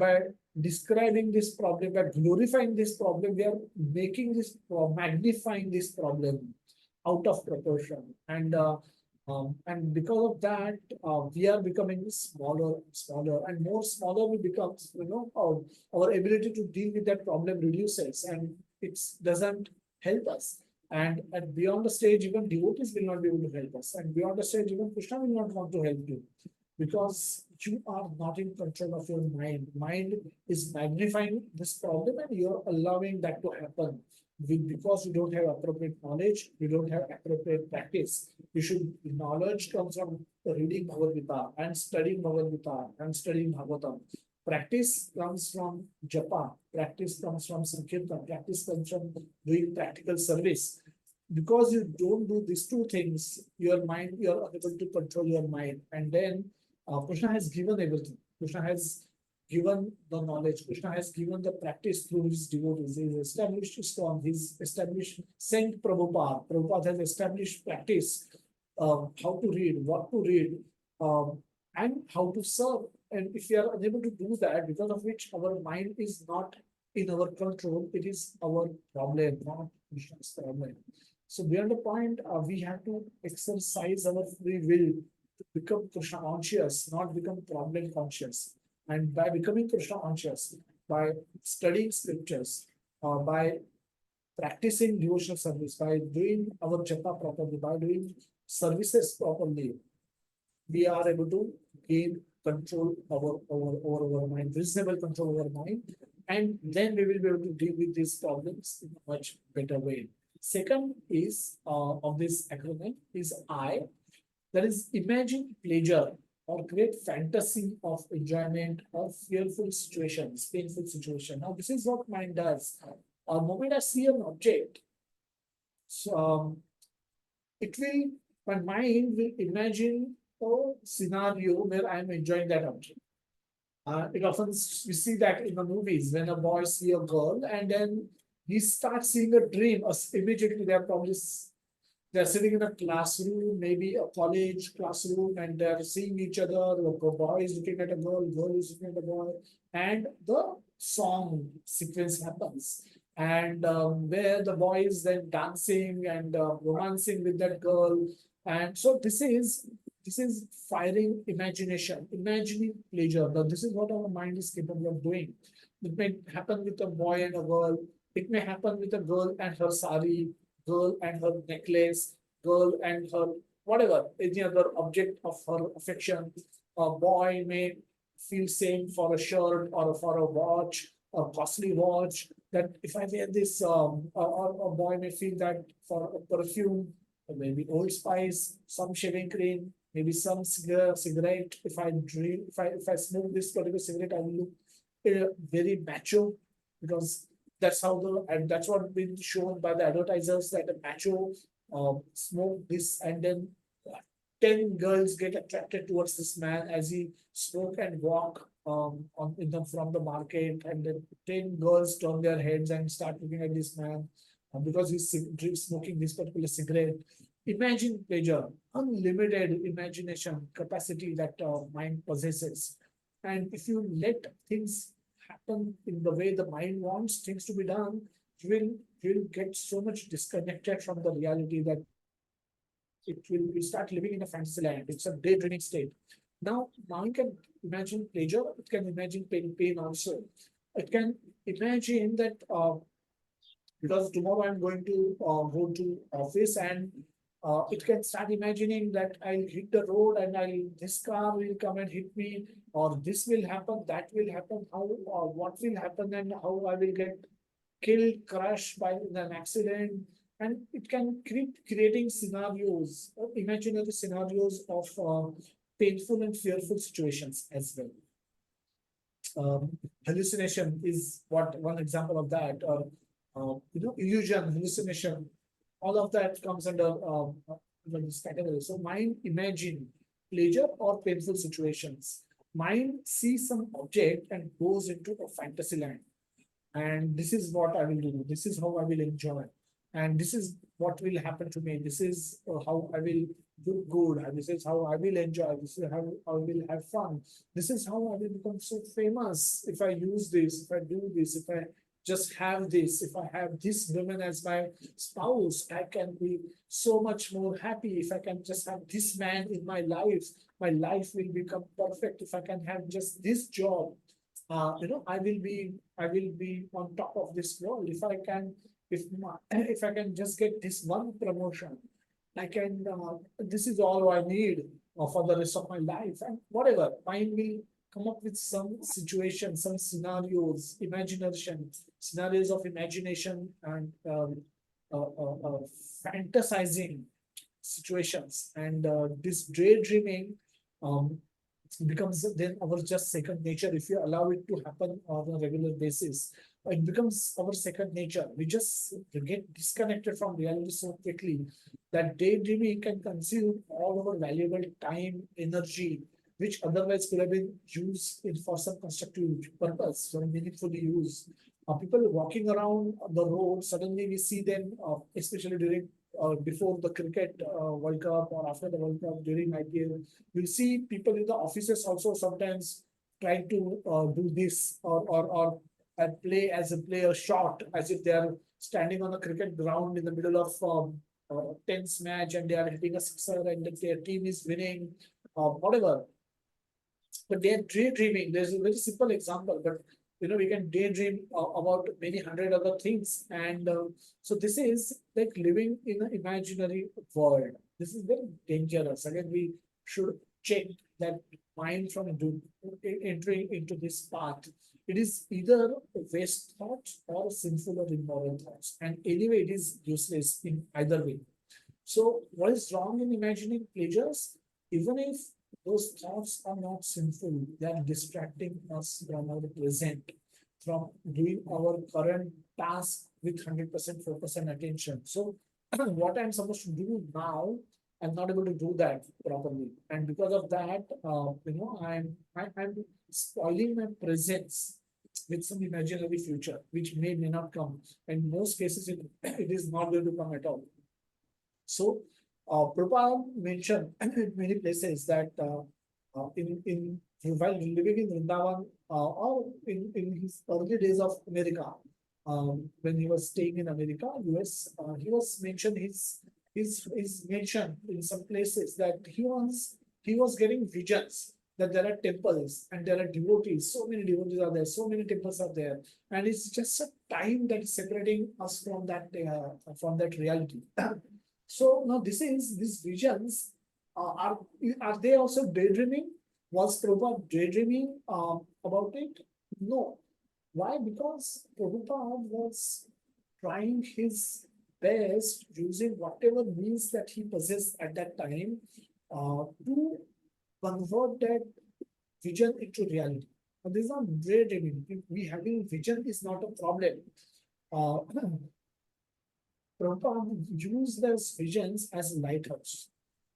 describing this problem, by glorifying this problem, we are making this magnifying this problem out of proportion. And because of that, we are becoming smaller, smaller, and more smaller we become. Our ability to deal with that problem reduces, and it doesn't help us. And beyond the stage, even devotees will not be able to help us. And beyond the stage, even Krishna will not want to help you because you are not in control of your mind. Mind is magnifying this problem, and you're allowing that to happen. Because you don't have appropriate knowledge, you don't have appropriate practice. You should knowledge comes from reading Bhagavad Gita and studying Bhagavad Gita and studying Bhagavatam. Practice comes from japa, practice comes from sankirtan, practice comes from doing practical service. Because you don't do these two things, your mind, you are unable to control your mind. And then Krishna has given everything. Krishna has given the knowledge. Krishna has given the practice through his devotees. He has established ISKCON. He's established Saint Prabhupada. Prabhupada has established practice, how to read, what to read, and how to serve. And if we are unable to do that, because of which our mind is not in our control, it is our problem, not Krishna's problem. So beyond the point, we have to exercise our free will to become Krishna conscious, not become problem conscious. And by becoming Krishna conscious, by studying scriptures, by practicing devotional service, by doing our japa properly, by doing services properly, we are able to gain control over our mind, reasonable control over our mind, and then we will be able to deal with these problems in a much better way. Second is of this acronym is I, that is imagine pleasure or create fantasy of enjoyment of fearful situations, painful situation. Now, this is what mind does. The moment I see an object, so it will, my mind will imagine a scenario where I am enjoying that object. It often we see that in the movies when a boy see a girl and then he starts seeing a dream. Immediately they're probably they're sitting in a classroom, maybe a college classroom, and they're seeing each other. A boy is looking at a girl is looking at a boy, and the song sequence happens. And where the boy is then dancing and romancing with that girl, and so this is firing imagination, imagining pleasure. Now, this is what our mind is capable of doing. It may happen with a boy and a girl. It may happen with a girl and her sari, girl and her necklace, girl and her whatever, any other object of her affection. A boy may feel same for a shirt or for a watch, a costly watch. That if I wear this, or a boy may feel that for a perfume, or maybe Old Spice, some shaving cream, maybe some cigarette. If I dream, if I smoke this particular cigarette, I will look very macho because that's how the and that's what been shown by the advertisers that a macho smoke this and then 10 girls get attracted towards this man as he smoke and walk on in the from the market, and then 10 girls turn their heads and start looking at this man because he's smoking this particular cigarette. Imagine pleasure, unlimited imagination capacity that mind possesses. And if you let things happen in the way the mind wants things to be done, you will get so much disconnected from the reality that it will you start living in a fantasy land. It's a daydreaming state. Now, mind can imagine pleasure, it can imagine pain also. It can imagine that because tomorrow I'm going to go to office and It can start imagining that I'll hit the road and this car will come and hit me, or this will happen, that will happen, how or what will happen, and how I will get killed, crushed by an accident. And it can keep creating scenarios, imaginary scenarios of painful and fearful situations as well. Hallucination is what one example of that, or illusion, hallucination, all of that comes under this category. So mind imagine pleasure or painful situations. Mind sees some object and goes into a fantasy land, and this is what I will do. This is how I will enjoy, and this is what will happen to me. This is how I will do good. And this is how I will enjoy. This is how I will have fun. This is how I will become so famous if I use this, if I do this, if I just have this, if I have this woman as my spouse, I can be so much more happy. If I can just have this man in my life will become perfect. If I can have just this job, I will be on top of this world. If I can just get this one promotion, I can. This is all I need for the rest of my life, and whatever. Mind will come up with some situation, some scenarios, imagination, scenarios of imagination, and fantasizing situations, and this daydreaming um, becomes then our just second nature if you allow it to happen on a regular basis. It becomes our second nature. We just get disconnected from reality so quickly that daydreaming can consume all our valuable time, energy, which otherwise could have been used in for some constructive purpose, for meaningfully use. People walking around the road, suddenly we see them, especially during before the cricket World Cup or after the World Cup during IPL, we'll see people in the offices also sometimes trying to do this or and play a shot as if they are standing on a cricket ground in the middle of tense match and they are hitting a sixer and their team is winning, whatever. But they are daydreaming. There's a very simple example, but we can daydream about many hundred other things, and so this is like living in an imaginary world. This is very dangerous. Again, we should check that mind from entering into this path. It is either waste thoughts or sinful or immoral thoughts, and anyway, it is useless in either way. So, what is wrong in imagining pleasures? Even if those thoughts are not sinful, they are distracting us from our present, from doing our current task with 100% focus and attention. So, what I'm supposed to do now, I'm not able to do that properly, and because of that, I'm spoiling my presence with some imaginary future, which may not come. In most cases, it is not going to come at all. So, Prabhupada mentioned in many places that in while living in Vrindavan or in his early days of America, when he was staying in America, US, he was mentioned his mentioned in some places that he was getting visions that there are temples and there are devotees. So many devotees are there. So many temples are there, and it's just a time that is separating us from that reality. So now these visions are they also daydreaming? Was Prabhupada daydreaming about it? No. Why? Because Prabhupada was trying his best using whatever means that he possessed at that time to convert that vision into reality. Now, this is not daydreaming. We having vision is not a problem. Uh, Prabhupada used those visions as lighthouse.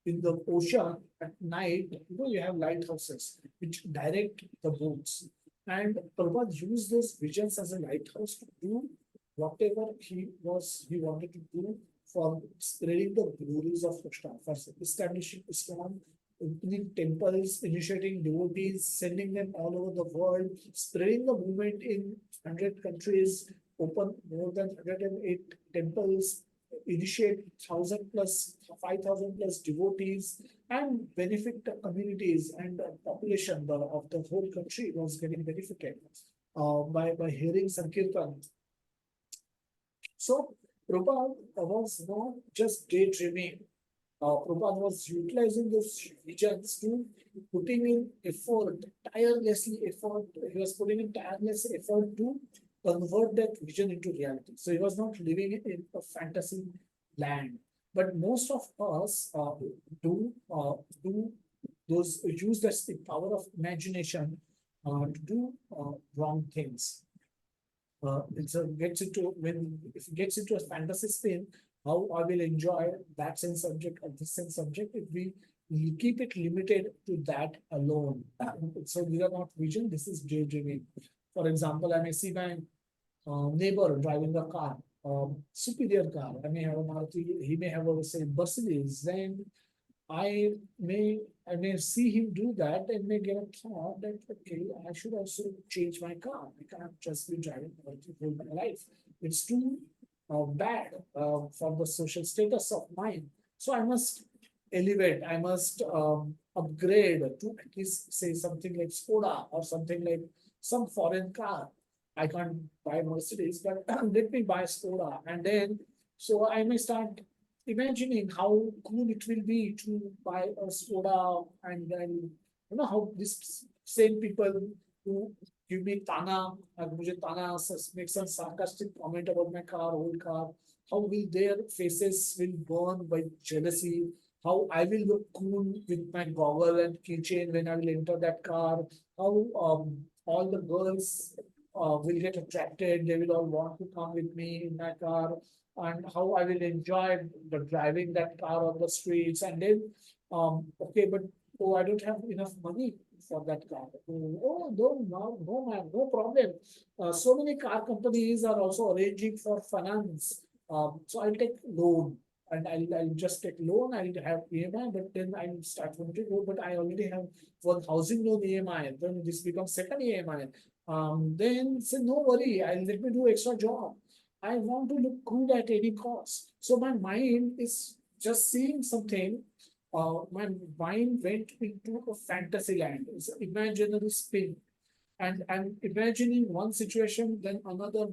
In the ocean at night, you have lighthouses which direct the boats. And Prabhupada used those visions as a lighthouse to do whatever he wanted to do for spreading the glories of Krishna, for establishing Islam, opening temples, initiating devotees, sending them all over the world, spreading the movement in 100 countries, open more than 108 temples, initiate 1,000 plus, 5,000 plus devotees, and benefit the communities and the population of the whole country was getting benefited by hearing Sankirtan. So Prabhupada was not just daydreaming Prabhupada was utilizing those visions to putting in effort, tirelessly effort. He was putting in tireless effort to convert that vision into reality. So he was not living in a fantasy land. But most of us do those use that's the power of imagination to do wrong things. It's a gets into when if it gets into a fantasy spin, how I will enjoy that sense subject or this sense subject if we keep it limited to that alone. So we are not vision, this is daydreaming. For example, I may see my neighbor driving a car, superior car. I may have a Maruti, he may have a say Mercedes, then I may see him do that and may get a thought that okay, I should also change my car. I can't just be driving Maruti whole my life. It's too bad for the social status of mine. So I must elevate. I must upgrade to at least say something like Skoda or something like some foreign car. I can't buy Mercedes, but let me buy Skoda, and then so I may start imagining how cool it will be to buy a soda and then how this same people who give me tana and mujhe tana make some sarcastic comment about my car, old car, how will their faces will burn by jealousy, how I will look cool with my goggle and keychain when I will enter that car, how all the girls will get attracted, they will all want to come with me in my car, and how I will enjoy the driving that car on the streets. And then, okay, but oh, I don't have enough money for that car. Oh, no, man, no problem. So many car companies are also arranging for finance. So I'll take loan. And I'll just take loan, I'll have EMI, but then I'll start from to go, but I already have one housing loan EMI, then this becomes second EMI. Then say, no worry, I'll let me do extra job. I want to look good at any cost. So my mind is just seeing something. My mind went into a fantasy land. It's an imaginary spin. And I'm imagining one situation, then another,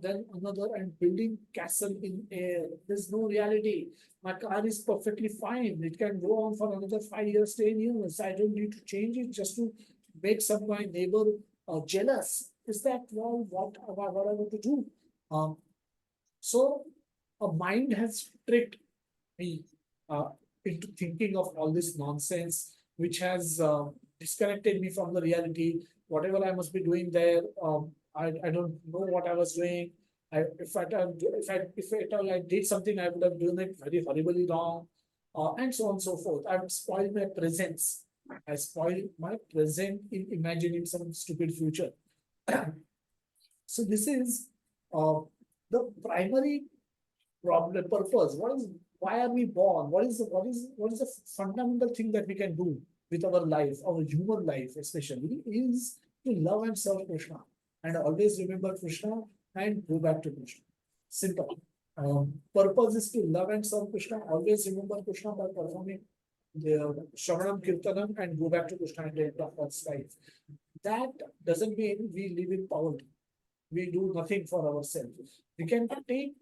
and building castle in air. There's no reality. My car is perfectly fine. It can go on for another 5 years, 10 years. I don't need to change it just to make some my neighbor jealous. Is that what I want to do? Um, so a mind has tricked me uh, into thinking of all this nonsense, which has disconnected me from the reality. Whatever I must be doing there, I don't know what I was doing. If I did something, I would have done it very horribly wrong, and so on and so forth. I would spoil my presence. I spoil my present in imagining some stupid future. So this is uh, the primary problem purpose. What is why are we born? What is the fundamental thing that we can do with our life, our human life especially, is to love and serve Krishna. And always remember Krishna and go back to Krishna. Simple. Purpose is to love and serve Krishna. Always remember Krishna by performing the Shravanam Kirtanam and go back to Krishna at the end of one's life. That doesn't mean we live in poverty. We do nothing for ourselves. We can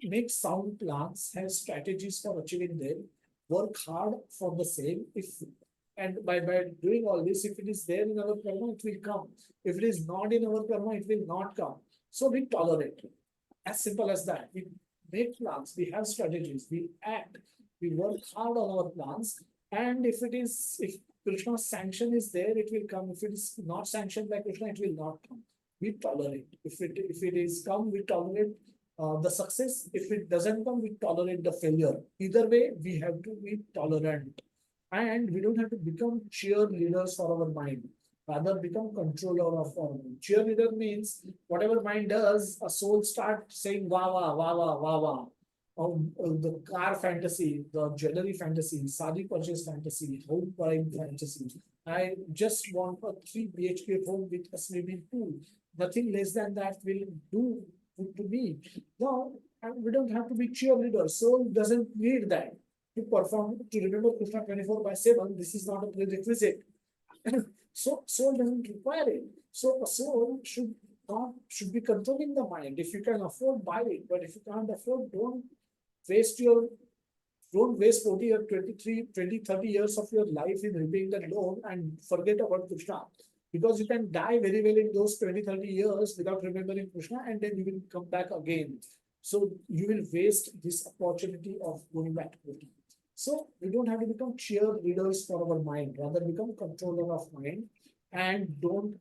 make sound plans, have strategies for achieving them, work hard for the same. If and by doing all this, if it is there in our karma, it will come. If it is not in our karma, it will not come. So we tolerate. As simple as that. We make plans, we have strategies, we act, we work hard on our plans. And if Krishna's sanction is there, it will come. If it is not sanctioned by Krishna, it will not come. We tolerate. If it is come, we tolerate the success. If it doesn't come, we tolerate the failure. Either way, we have to be tolerant, and we don't have to become cheerleaders for our mind. Rather, become controller of our mind. Cheerleader means whatever mind does, a soul start saying wah wah wah wah wah wah. The car fantasy, the jewelry fantasy, sari purchase fantasy, home buying fantasy. I just want a 3 BHK home with a swimming pool. Nothing less than that will do good to me. No, we don't have to be cheerleaders. Soul doesn't need that to perform, to remember Krishna 24/7. This is not a prerequisite. So soul doesn't require it. So a soul should be controlling the mind. If you can afford, buy it. But if you can't afford, don't waste your Don't waste 40 or 23, 20, 30 years of your life in repaying that loan and forget about Krishna. Because you can die very well in those 20, 30 years without remembering Krishna, and then you will come back again. So you will waste this opportunity of going back to Krishna. So we don't have to become cheerleaders for our mind, rather become controller of mind and don't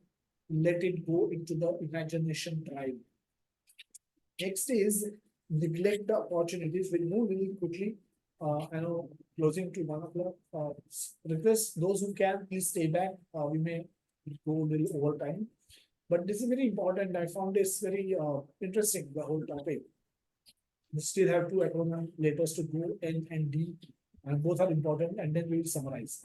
let it go into the imagination drive. Next is neglect the opportunities. We move really quickly. I know closing to 1 o'clock. Request those who can please stay back. We may go a little over time, but this is very important. I found this very interesting. The whole topic. We still have two acronym letters to go, N and D, and both are important. And then we will summarize.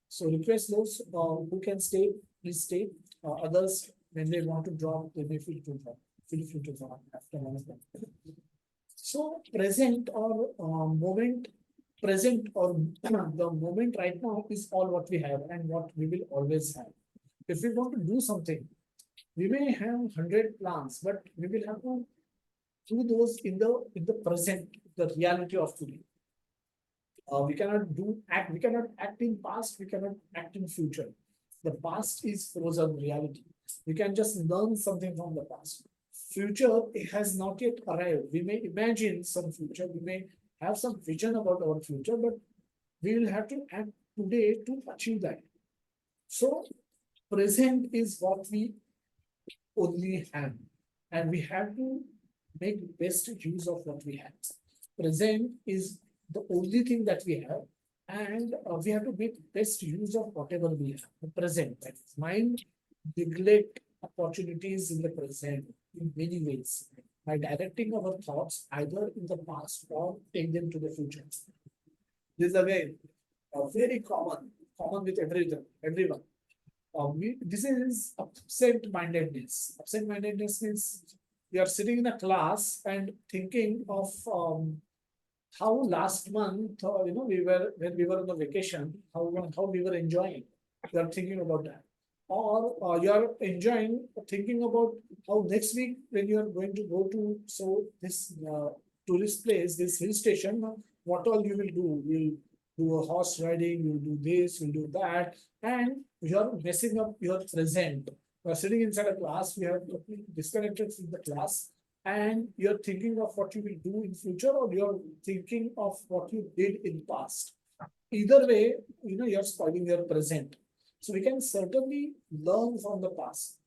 So request those who can stay, please stay. Others, when they want to drop, they may feel to drop. Feel free to drop after 1 o'clock. So present or present or the moment right now is all what we have and what we will always have. If we want to do something, we may have 100 plans, but we will have to do those in the present, the reality of today. We cannot act in past, we cannot act in future. The past is frozen reality. We can just learn something from the past. Future, it has not yet arrived. We may imagine some future, we may have some vision about our future, but we will have to act today to achieve that. So present is what we only have, and we have to make best use of what we have. Present is the only thing that we have, and we have to make best use of whatever we have. The present, that is, mind neglect opportunities in the present in many ways by directing our thoughts either in the past or take them to the future. This is again very common with everyone. This is absent-mindedness. Absent-mindedness means we are sitting in a class and thinking of how last month, we were when we were on the vacation, how we were enjoying. You are thinking about that, or you are enjoying thinking about how next week when you are going to go to this tourist place, this hill station, what all you will do? You'll do a horse riding, you'll do this, you'll do that, and you are messing up your present. You are sitting inside a class, we have disconnected from the class, and you're thinking of what you will do in future, or you're thinking of what you did in past. Either way, you're spoiling your present. So we can certainly learn from the past.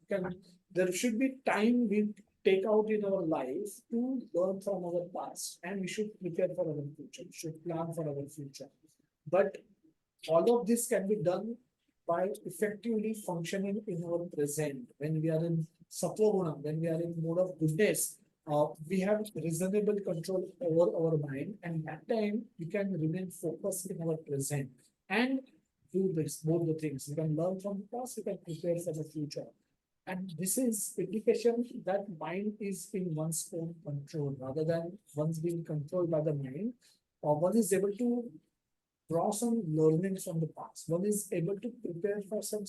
There should be time we take out in our life to learn from our past, and we should prepare for our future. We should plan for our future. But all of this can be done by effectively functioning in our present. When we are in sattva, when we are in mode of goodness, we have reasonable control over our mind, and that time we can remain focused in our present and do this, both the things. We can learn from the past, we can prepare for the future. And this is indication that mind is in one's own control rather than one's being controlled by the mind. Or one is able to draw some learnings from the past. One is able to prepare some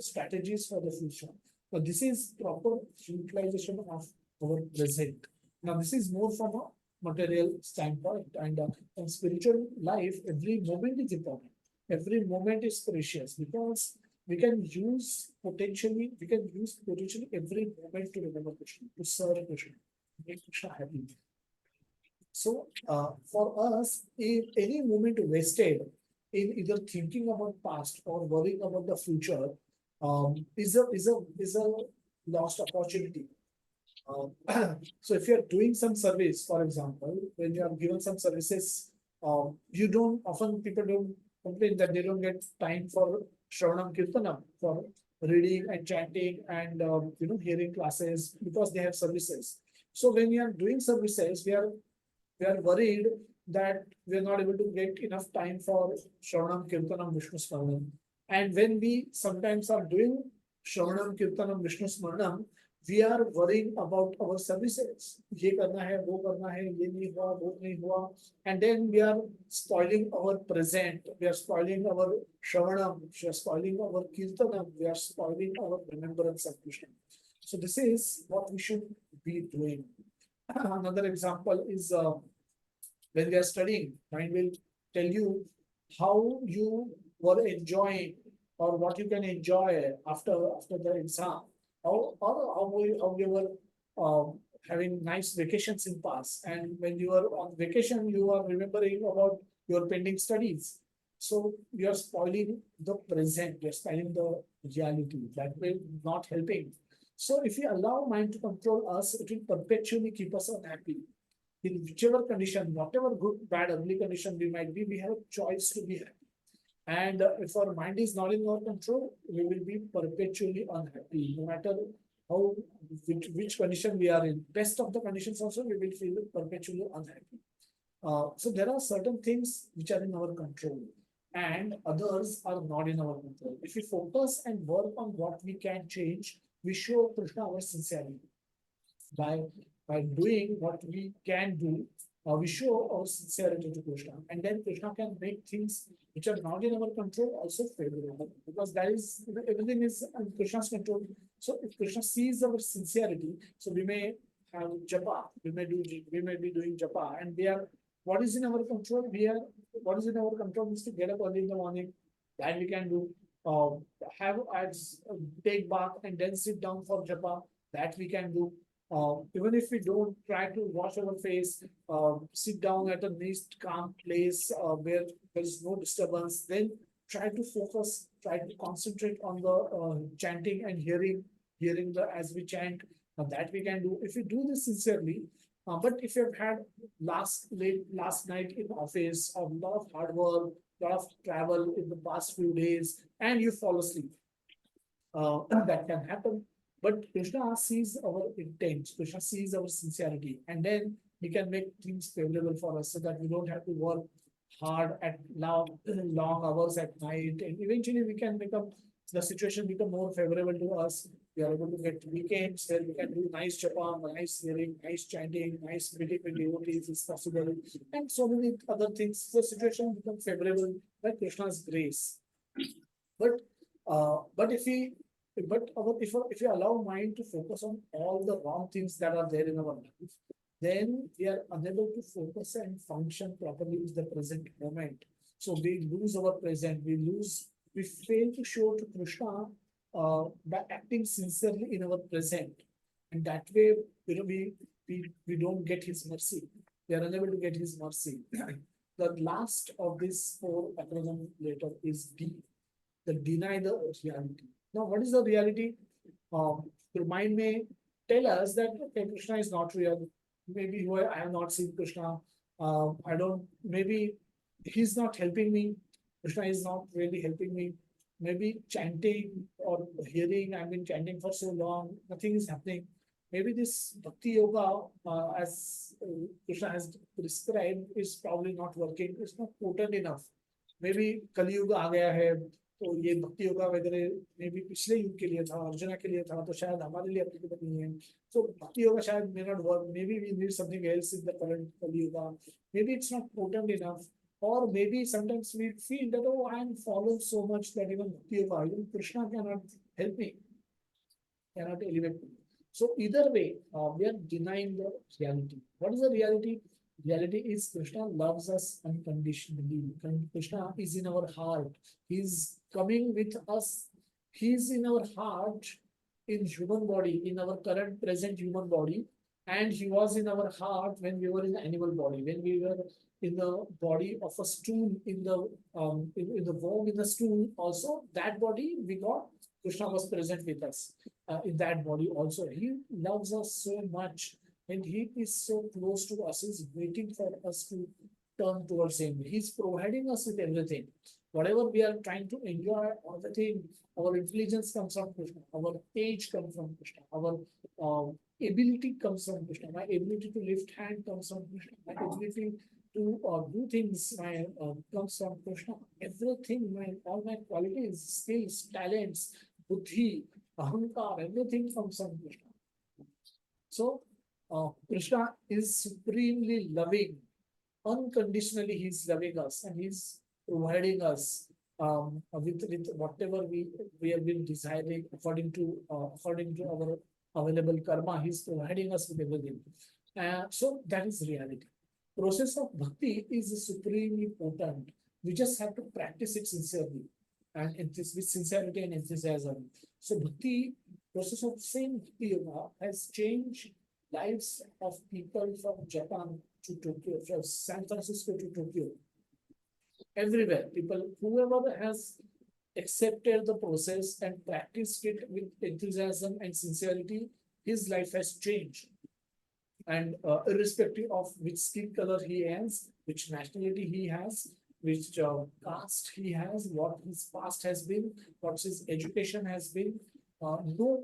strategies for the future. So this is proper utilization of our present. Now this is more from a material standpoint, and in spiritual life, every moment is important. Every moment is precious because we can use potentially every moment to remember Krishna, to serve Krishna, to make Krishna happy. So for us, if any moment wasted in either thinking about past or worrying about the future is a lost opportunity. So if you are doing some service, for example, when you are given some services, people don't complain that they don't get time for Shravanam Kirtanam, for reading and chanting and hearing classes because they have services. So when you are doing services, we are worried that we are not able to get enough time for Shravanam Kirtanam Vishnu Smaranam. And when we sometimes are doing Shravanam Kirtanam Vishnu Smaranam, we are worrying about our services. ये करना है, वो करना है, ये नहीं हुआ, वो नहीं हुआ, and then we are spoiling our present. We are spoiling our Shravanam. We are spoiling our Kirtanam. We are spoiling our remembrance of Krishna. So this is what we should be doing. Another example is When we are studying, mind will tell you how you were enjoying or what you can enjoy after the exam. How you were having nice vacations in past. And when you are on vacation, you are remembering about your pending studies. So you are spoiling the present, you're spoiling the reality. That will not helping. So if we allow mind to control us, it will perpetually keep us unhappy. In whichever condition, whatever good, bad, ugly condition we might be, we have a choice to be happy. And if our mind is not in our control, we will be perpetually unhappy, no matter how which condition we are in. Best of the conditions also, we will feel perpetually unhappy. So there are certain things which are in our control, and others are not in our control. If we focus and work on what we can change, we show Krishna our sincerity by by doing what we can do, we show our sincerity to Krishna, and then Krishna can make things which are not in our control also favorable, because that is everything is in Krishna's control. So if Krishna sees our sincerity, so we may have japa, we may be doing japa, and we are what is in our control. We are what is in our control is to get up early in the morning, that we can do. Uh, have as take bath and then sit down for japa, that we can do. Even if we don't try to wash our face, sit down at a nice calm place where there is no disturbance, then try to focus, try to concentrate on the chanting and hearing the as we chant. That we can do if we do this sincerely. But if you've had last night in office, a lot of hard work, lot of travel in the past few days, and you fall asleep, that can happen. But Krishna sees our intent, Krishna sees our sincerity, and then he can make things favorable for us so that we don't have to work hard at long hours at night, and eventually we can become the situation become more favorable to us. We are able to get weekends where we can do nice japa, nice hearing, nice chanting, nice meeting with devotees is possible, and so many other things. The situation becomes favorable by Krishna's grace. But if we if we allow mind to focus on all the wrong things that are there in our life, then we are unable to focus and function properly with the present moment. So we lose our present, we fail to show to Krishna by acting sincerely in our present. And that way, we don't get his mercy. We are unable to get his mercy. The last of these four acronym letter is D, the deny the reality. Now, what is the reality? Your mind may tell us that okay, Krishna is not real. Maybe I have not seen Krishna. I don't. Maybe he's not helping me. Krishna is not really helping me. Maybe chanting or hearing. I've been chanting for so long. Nothing is happening. Maybe this bhakti yoga, as Krishna has prescribed, is probably not working. It's not potent enough. May be कलयुग आ गया है, तो ये भक्ति योगा वगैरह may be पिछले युग के लिए था, अर्जुना के लिए था, तो शायद हमारे लिए एप्लीकेबल नहीं है. So भक्ति योगा शायद may not work. Maybe we need something else in the current Kalyuga. Maybe it's not potent enough. Or maybe sometimes we feel that oh, I am following so much that even bhakti yoga, even Krishna cannot help me, cannot elevate me. So either way, we are denying the reality. What is the reality? Reality is Krishna loves us unconditionally. Krishna is in our heart. He's coming with us. He's in our heart in human body, in our current present human body. And he was in our heart when we were in animal body, when we were in the body of a stool, in the womb, in the stool also. That body we got, Krishna was present with us in that body also. He loves us so much and he is so close to us. He's waiting for us to turn towards him. He's providing us with everything. Whatever we are trying to enjoy, all the thing, our intelligence comes from Krishna, our age comes from Krishna, our ability comes from Krishna, my ability to lift hand comes from Krishna, my ability to do things comes from Krishna. Everything, all my qualities, skills, talents, buddhi, ahankar, everything comes from Krishna. So Krishna is supremely loving. Unconditionally, he's loving us and he's providing us with whatever we have been desiring according to our available karma. He's providing us with everything. So that is reality. process of bhakti is supremely potent. We just have to practice it sincerely and with sincerity and enthusiasm. So bhakti, process of same bhakti yoga has changed lives of people from Japan to Tokyo, from San Francisco to Tokyo. Everywhere, people, whoever has accepted the process and practiced it with enthusiasm and sincerity, his life has changed. And irrespective of which skin color he has, which nationality he has, which caste he has, what his past has been, what his education has been, no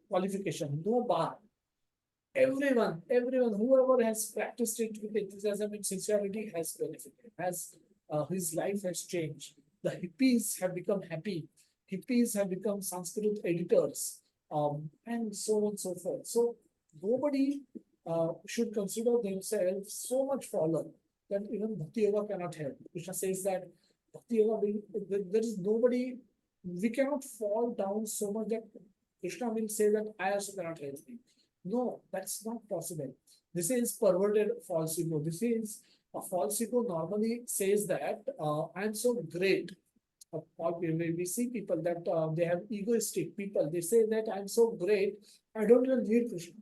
qualification, no bar. Everyone, whoever has practiced it with enthusiasm and sincerity has benefited, has his life has changed. The hippies have become happy. Hippies have become Sanskrit editors, and so on and so forth. So nobody should consider themselves so much fallen that even Bhakti Yoga cannot help. Krishna says that Bhakti Yoga there is nobody, we cannot fall down so much that Krishna will say that I also cannot help you. No, that's not possible. This is perverted false ego. This is a false ego normally says that I'm so great. We see people that they have egoistic people. They say that I'm so great, I don't even need Krishna.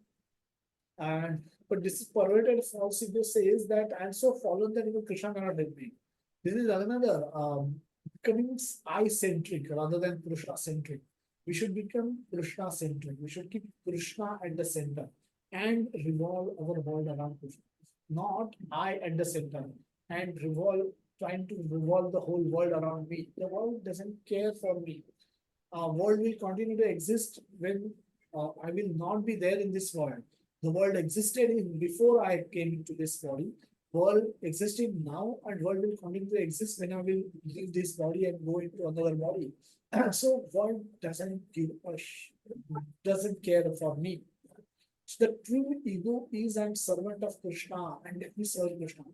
And but this perverted false ego says that I'm so fallen that even Krishna cannot help me. This is another becoming I-centric rather than Krishna-centric. We should become Krishna-centric. We should keep Krishna at the center and revolve our world around Krishna. Not I at the center and trying to revolve the whole world around me. The world doesn't care for me. World will continue to exist when I will not be there in this world. The world existed before I came into this body. World existing now and world will continue to exist when I will leave this body and go into another body. So world doesn't care for me. So the true ego is and servant of Krishna and let me serve Krishna.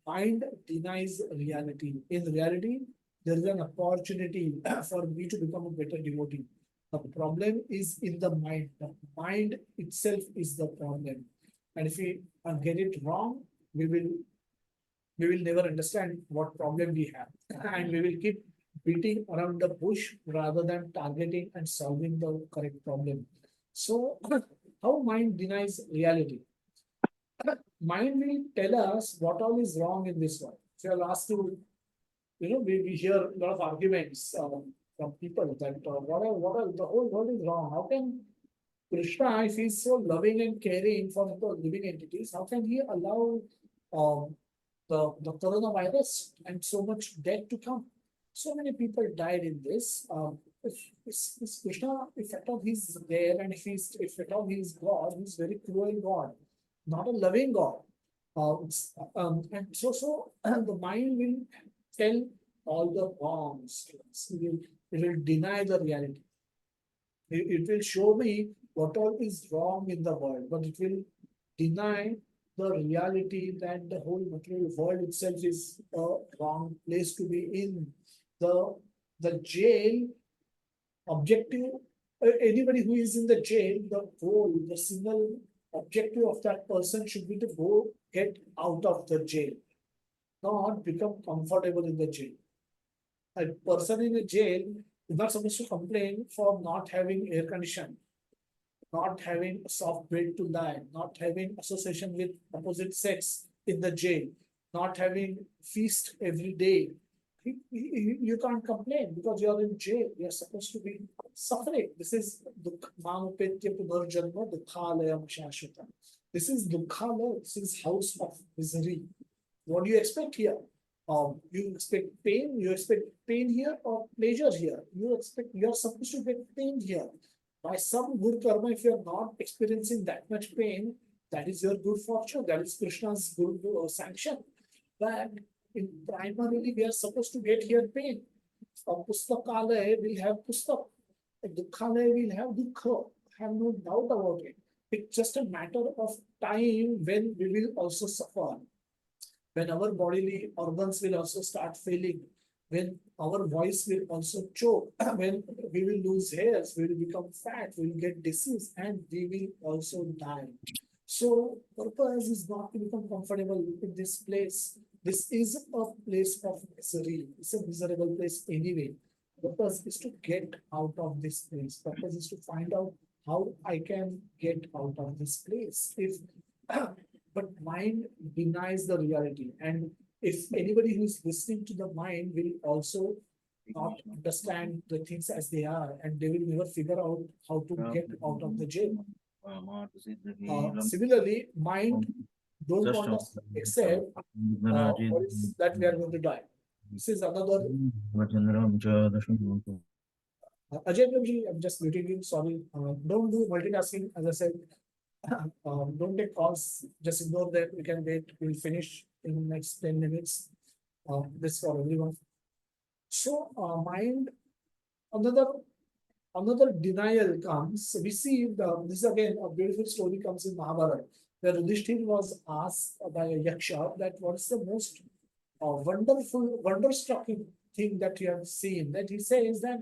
Mind denies reality. In reality, there is an opportunity for me to become a better devotee. The problem is in the mind. The mind itself is the problem. And if we get it wrong, we will never understand what problem we have. And we will keep beating around the bush rather than targeting and solving the correct problem. So, how mind denies reality? Mind will tell us what all is wrong in this world. So I'll ask you, we hear a lot of arguments from people that the whole world is wrong. How can Krishna, if he's so loving and caring for the living entities, how can he allow the coronavirus and so much death to come? So many people died in this. If Krishna, if at all he's there, and if at all he's God, he's very cruel God, not a loving God. And so the mind will tell all the wrongs. It will deny the reality. It will show me what all is wrong in the world, but it will deny the reality that the whole material world itself is a wrong place to be in. The jail objective, anybody who is in the jail, the single objective of that person should be to go get out of the jail, not become comfortable in the jail. A person in a jail is not supposed to complain for not having air condition, not having a soft bed to lie, not having association with opposite sex in the jail, not having feast every day. You can't complain because you're in jail. You're supposed to be suffering. This is This is Dukhala. This is house of misery. What do you expect here? You expect pain. You expect pain here or pleasure here. You're supposed to get pain here. By some good karma, if you're not experiencing that much pain, that is your good fortune. That is Krishna's good sanction. But primarily, we are supposed to get here pain. Pustakalaya will have pustak. Dukhalaya will have dukha. Have no doubt about it. It's just a matter of time when we will also suffer. When our bodily organs will also start failing. When our voice will also choke. When we will lose hairs, we will become fat, we will get disease, and we will also die. So purpose is not to become comfortable in this place. This is a place of misery. It's a miserable place anyway. Purpose is to get out of this place. Purpose is to find out how I can get out of this place. If but mind denies the reality, and if anybody who is listening to the mind will also not understand the things as they are, and they will never figure out how to get out of the jail. Similarly, mind don't want us to accept what is that we are going to die. This is another. Ajay, I'm just muting you. Sorry. Don't do multitasking. As I said, don't take calls. Just ignore that. We can wait. We'll finish in the next 10 minutes. This for everyone. So, mind, another another denial comes. We see this again, a beautiful story comes in Mahabharata, where Yudhishthir was asked by a yaksha that what is the most wonderful, wonderstruck thing that you have seen. That he says that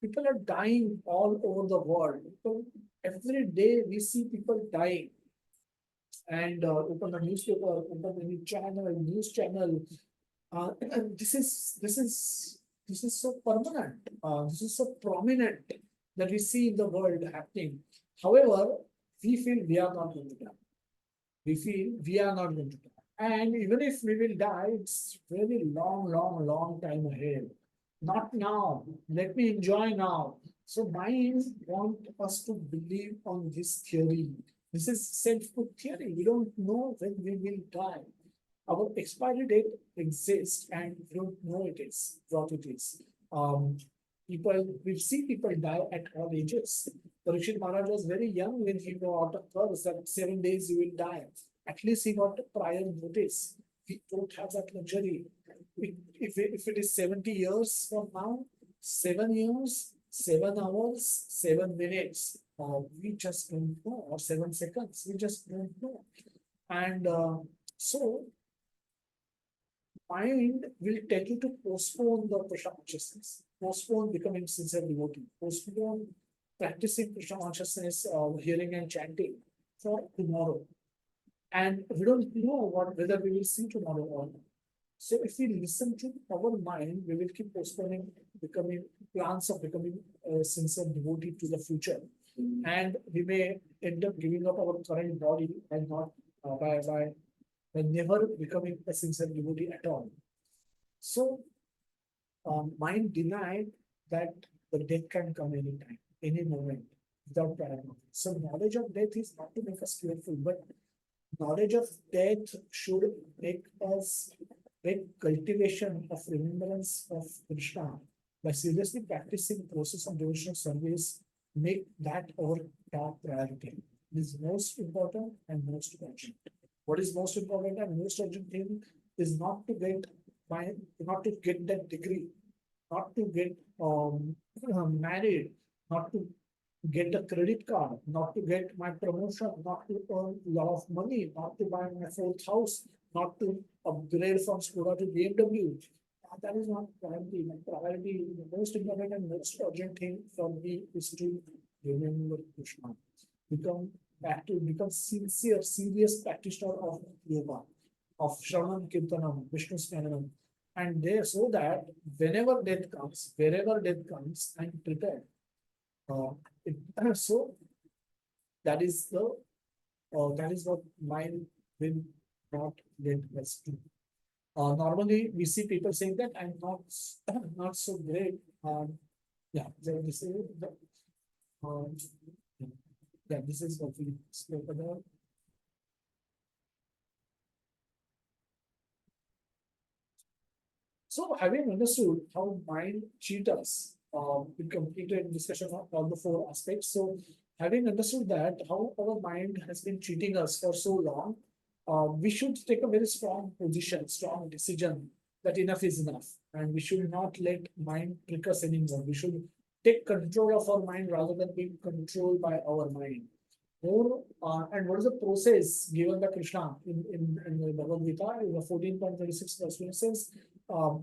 people are dying all over the world. So every day we see people dying, and open a newspaper, open any channel, news channel. And this is so permanent. This is so prominent that we see in the world happening. However, we feel we are not going to die. We feel we are not going to die. And even if we will die, it's very long, long, long time ahead. Not now. Let me enjoy now. So minds want us to believe on this theory. This is self-put theory. We don't know when we will die. Our expiry date exists and we don't know it is what it is. We see people die at all ages. Parikshit Maharaj was very young when he got out of birth that 7 days you will die. At least he got prior notice. We don't have that luxury. If it is 70 years from now, 7 years, 7 hours, 7 minutes, we just don't know, or 7 seconds, we just don't know. And so mind will tell you to postpone the Krishna consciousness, postpone becoming sincere devotee, postpone practicing Krishna consciousness, hearing and chanting for tomorrow. And we don't know whether we will see tomorrow or not. So if we listen to our mind, we will keep postponing becoming plans of becoming a sincere devotee to the future. And we may end up giving up our current body and not by never becoming a sincere devotee at all. So mind denied that the death can come anytime, any moment, without prior knowledge. So knowledge of death is not to make us fearful, but knowledge of death should make us make cultivation of remembrance of Krishna by seriously practicing process of devotional service, make that our top priority. It is most important and most urgent. What is most important and most urgent thing is not to get not to get that degree, not to get married, not to get a credit card, not to get my promotion, not to earn a lot of money, not to buy my fourth house, not to upgrade from Skoda to BMW. That is not priority. My priority, the most important and most urgent thing for me is to remember Krishna. Become become sincere, serious practitioner of yoga, of Shravanam Kirtanam, Vishnu Smaranam. And there, so that whenever death comes, wherever death comes, I'm prepared. It, so that is what mind will not get us to. Normally, we see people saying that I'm not not so great. Yeah, this is um, yeah, this is what we spoke about. So, having understood how mind cheats us, we completed discussion of all the four aspects. So, having understood that how our mind has been cheating us for so long, we should take a very strong position, strong decision that enough is enough, and we should not let mind trick us anymore. We should take control of our mind rather than being controlled by our mind. More and what is the process given by Krishna in the Bhagavad Gita in the 14.36 verse 20 says, um,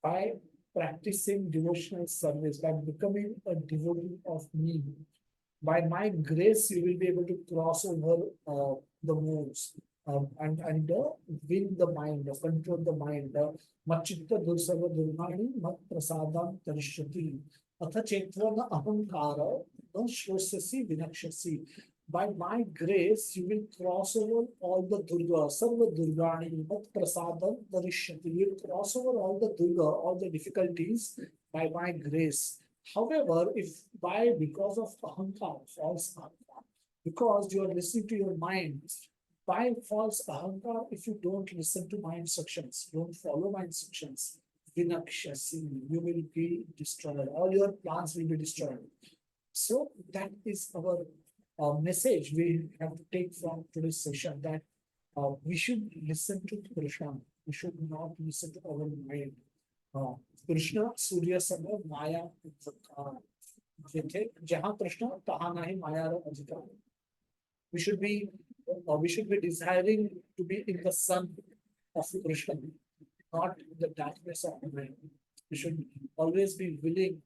by practicing devotional service, by becoming a devotee of me, By my grace, you will be able to cross over the moves and win the mind, control the mind. Machitta dursava durmani mat prasadam tarishyati. Atha chetvana ahankara no shosasi vinakshasi. By my grace, you will cross over all the Durga, Sarva Durgani, Mat Prasadam Tarishyati. You will cross over all the Durga, all the difficulties by my grace. However, if by because of ahankar, false ahankar, because you are listening to your mind, by false ahankar, if you don't listen to my instructions, don't follow my instructions, vinakshasi, you will be destroyed. All your plans will be destroyed. So that is our message we have to take from today's session, that we should listen to Krishna. We should not listen to our mind. uh, Krishna Surya Sama Maya Jithe Jahan Krishna Taha Nahi Maya Ra Adhikar. We should be desiring to be in the sun of Krishna, not in the darkness of the mind. We should always be willing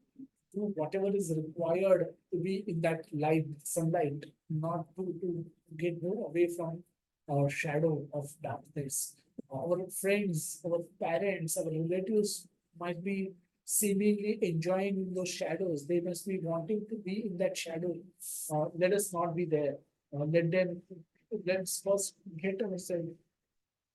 to whatever is required to be in that light, sunlight, not to get more away from our shadow of darkness. Our friends, our parents, our relatives might be seemingly enjoying those shadows. They must be wanting to be in that shadow. Let us not be there. Let's first get ourselves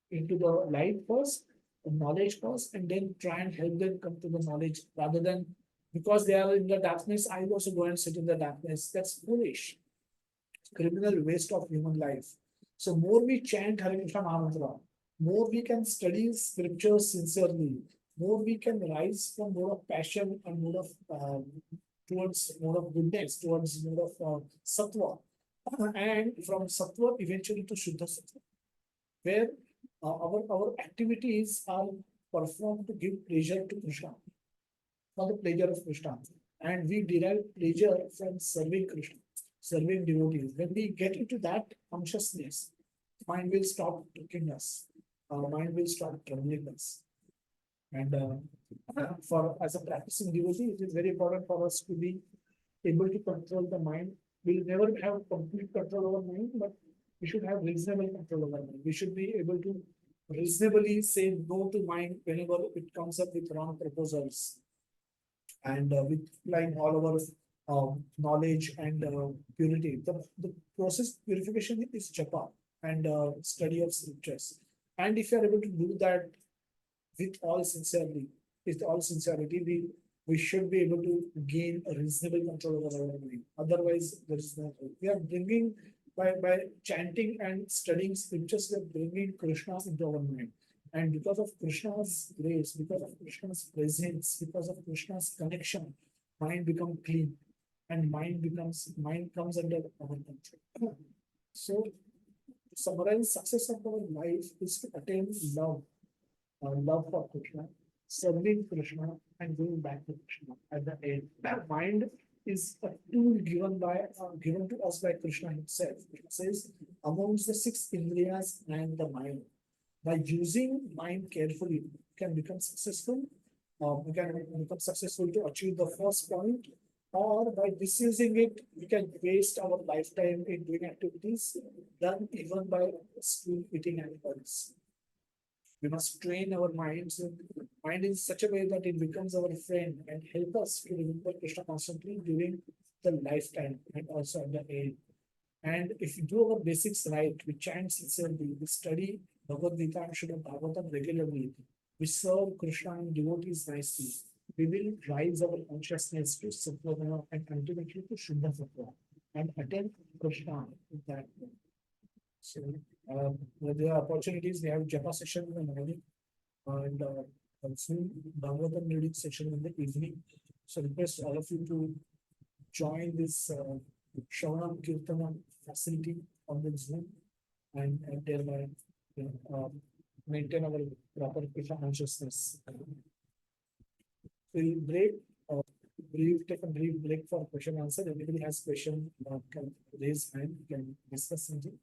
into the light first, the knowledge first, and then try and help them come to the knowledge rather than because they are in the darkness, I also go and sit in the darkness. That's foolish, criminal waste of human life. So more we chant Hare Krishna Mahamantra, more we can study scriptures sincerely, more we can rise from more of passion and more of towards more of goodness, towards more of sattva, and from sattva eventually to Shuddha sattva, where our activities are performed to give pleasure to Krishna, for the pleasure of Krishna. And we derive pleasure from serving Krishna, serving devotees. When we get into that consciousness, mind will stop tricking us. Our mind will stop troubling us. And for as a practicing devotee, it is very important for us to be able to control the mind. We'll never have complete control over mind, but we should have reasonable control over mind. We should be able to reasonably say no to mind whenever it comes up with wrong proposals, and with applying all our knowledge and purity. The process purification is japa and study of scriptures. And if you are able to do that with all sincerity, we should be able to gain a reasonable control over our mind. Otherwise, there is no hope. We are bringing by chanting and studying scriptures, we are bringing Krishna into our mind. And because of Krishna's grace, because of Krishna's presence, because of Krishna's connection, mind become clean, and mind comes under our control. So, to summarize, success of our life is to attain love for Krishna, serving Krishna, and going back to Krishna at the end. That mind is a tool given to us by Krishna himself. It says amongst the six indriyas and the mind. By using mind carefully, we can become successful. We can become successful to achieve the first point, or by misusing it, we can waste our lifetime in doing activities done even by school eating animals. We must train our mind in such a way that it becomes our friend and help us to remember Krishna constantly during the lifetime and also at the end. And if we do our basics right, we chant sincerely, we study Bhagavad Gita and Srimad Bhagavatam regularly, we serve Krishna and devotees nicely, we will rise our consciousness to Sattva and ultimately to Shuddha Sattva and attain Krishna in that way. So, with the opportunities, we have Japa session in the morning and also Bhagavatam reading session in the evening. So, request all of you to join this Shravanam Kirtanam facility on the Zoom and thereby maintain our proper Krishna consciousness. We'll take a brief break for question answer. Anybody has question, can raise hand, can discuss something.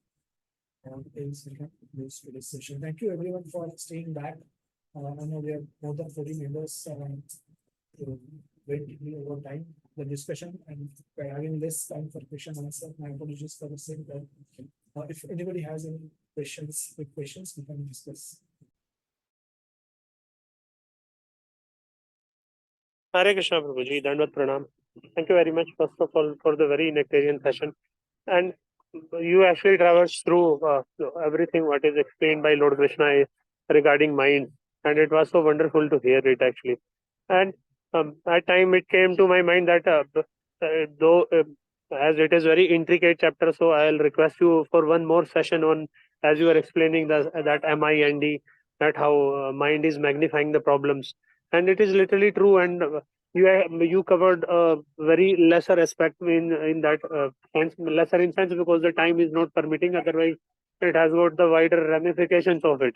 Else we can close today's session. Thank you everyone for staying back. I know we have more than 40 members went over time. the discussion, and by having less time for question and answer, my apologies for the same time. If anybody has any questions, quick questions, we can discuss. Hare Krishna Prabhuji, Dandavat Pranam. Thank you very much, first of all, for the very nectarian session. And you actually traversed through everything what is explained by Lord Krishna regarding mind. And it was so wonderful to hear it actually. And at time it came to my mind that though as it is very intricate chapter, so I'll request you for one more session on, as you are explaining that MIND, that how mind is magnifying the problems. And it is literally true. And you covered a very lesser aspect in that sense, lesser in sense because the time is not permitting. Otherwise, it has got the wider ramifications of it.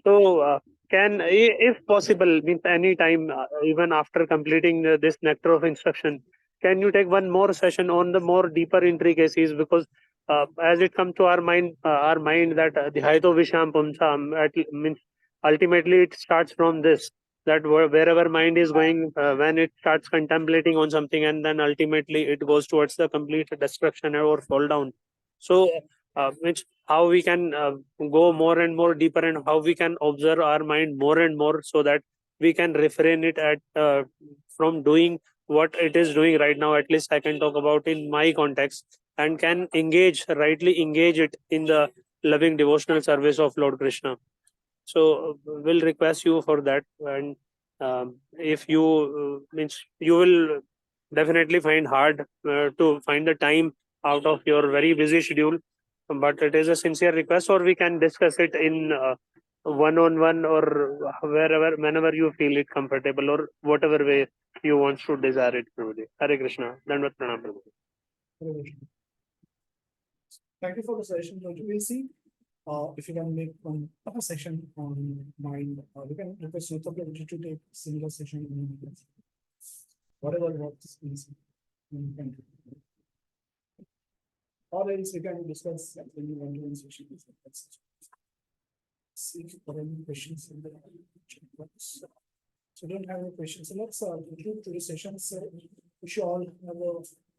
So, if possible, means any time, even after completing this nectar of instruction, can you take one more session on the more deeper intricacies? Because as it comes to our mind that the Haito Visham Pumsam, means ultimately it starts from this, that wherever mind is going, when it starts contemplating on something, and then ultimately it goes towards the complete destruction or fall down. So, which how we can go more and more deeper, and how we can observe our mind more and more, so that we can refrain it at from doing what it is doing right now. At least I can talk about in my context, and can rightly engage it in the loving devotional service of Lord Krishna. So we'll request you for that. And if you means you will definitely find hard to find the time out of your very busy schedule, but it is a sincere request, or we can discuss it in one on one, or whenever you feel it comfortable, or whatever way you want to desire it. Prabhuji. Hare Krishna. Dandavat Pranam, Prabhuji. Thank you for the session. We'll see if you can make one session on mind. We can request you to take similar session in whatever works is. Or else we can discuss when you want to session. See if there are any questions in the chat box. So don't have any questions. So let's conclude today's session. So wish you all have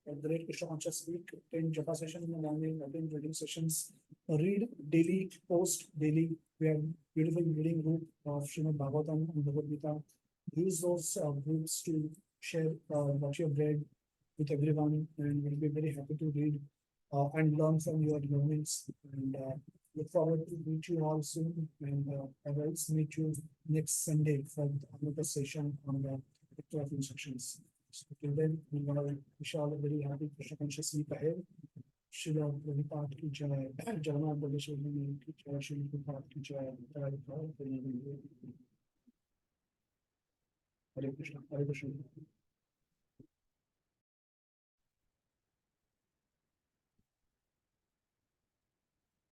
a great Krishna conscious week. Attend Japa session in the morning, attend reading sessions, read daily, post daily. We have beautiful reading group of Srimad Bhagavatam and Bhagavad Gita. Use those groups to share what you have read with everyone, and we'll be very happy to read and learn from your learnings. And look forward to meet you all soon, and else meet you next Sunday for another session on the Nectar of Instructions. So till then, we want to wish you all a very happy Krishna conscious week ahead. Shila Prabhupada ki jai, Jagannath Bhaveshwar ki jai, Shila Prabhupada ki jai, Hare Krishna, Hare Krishna.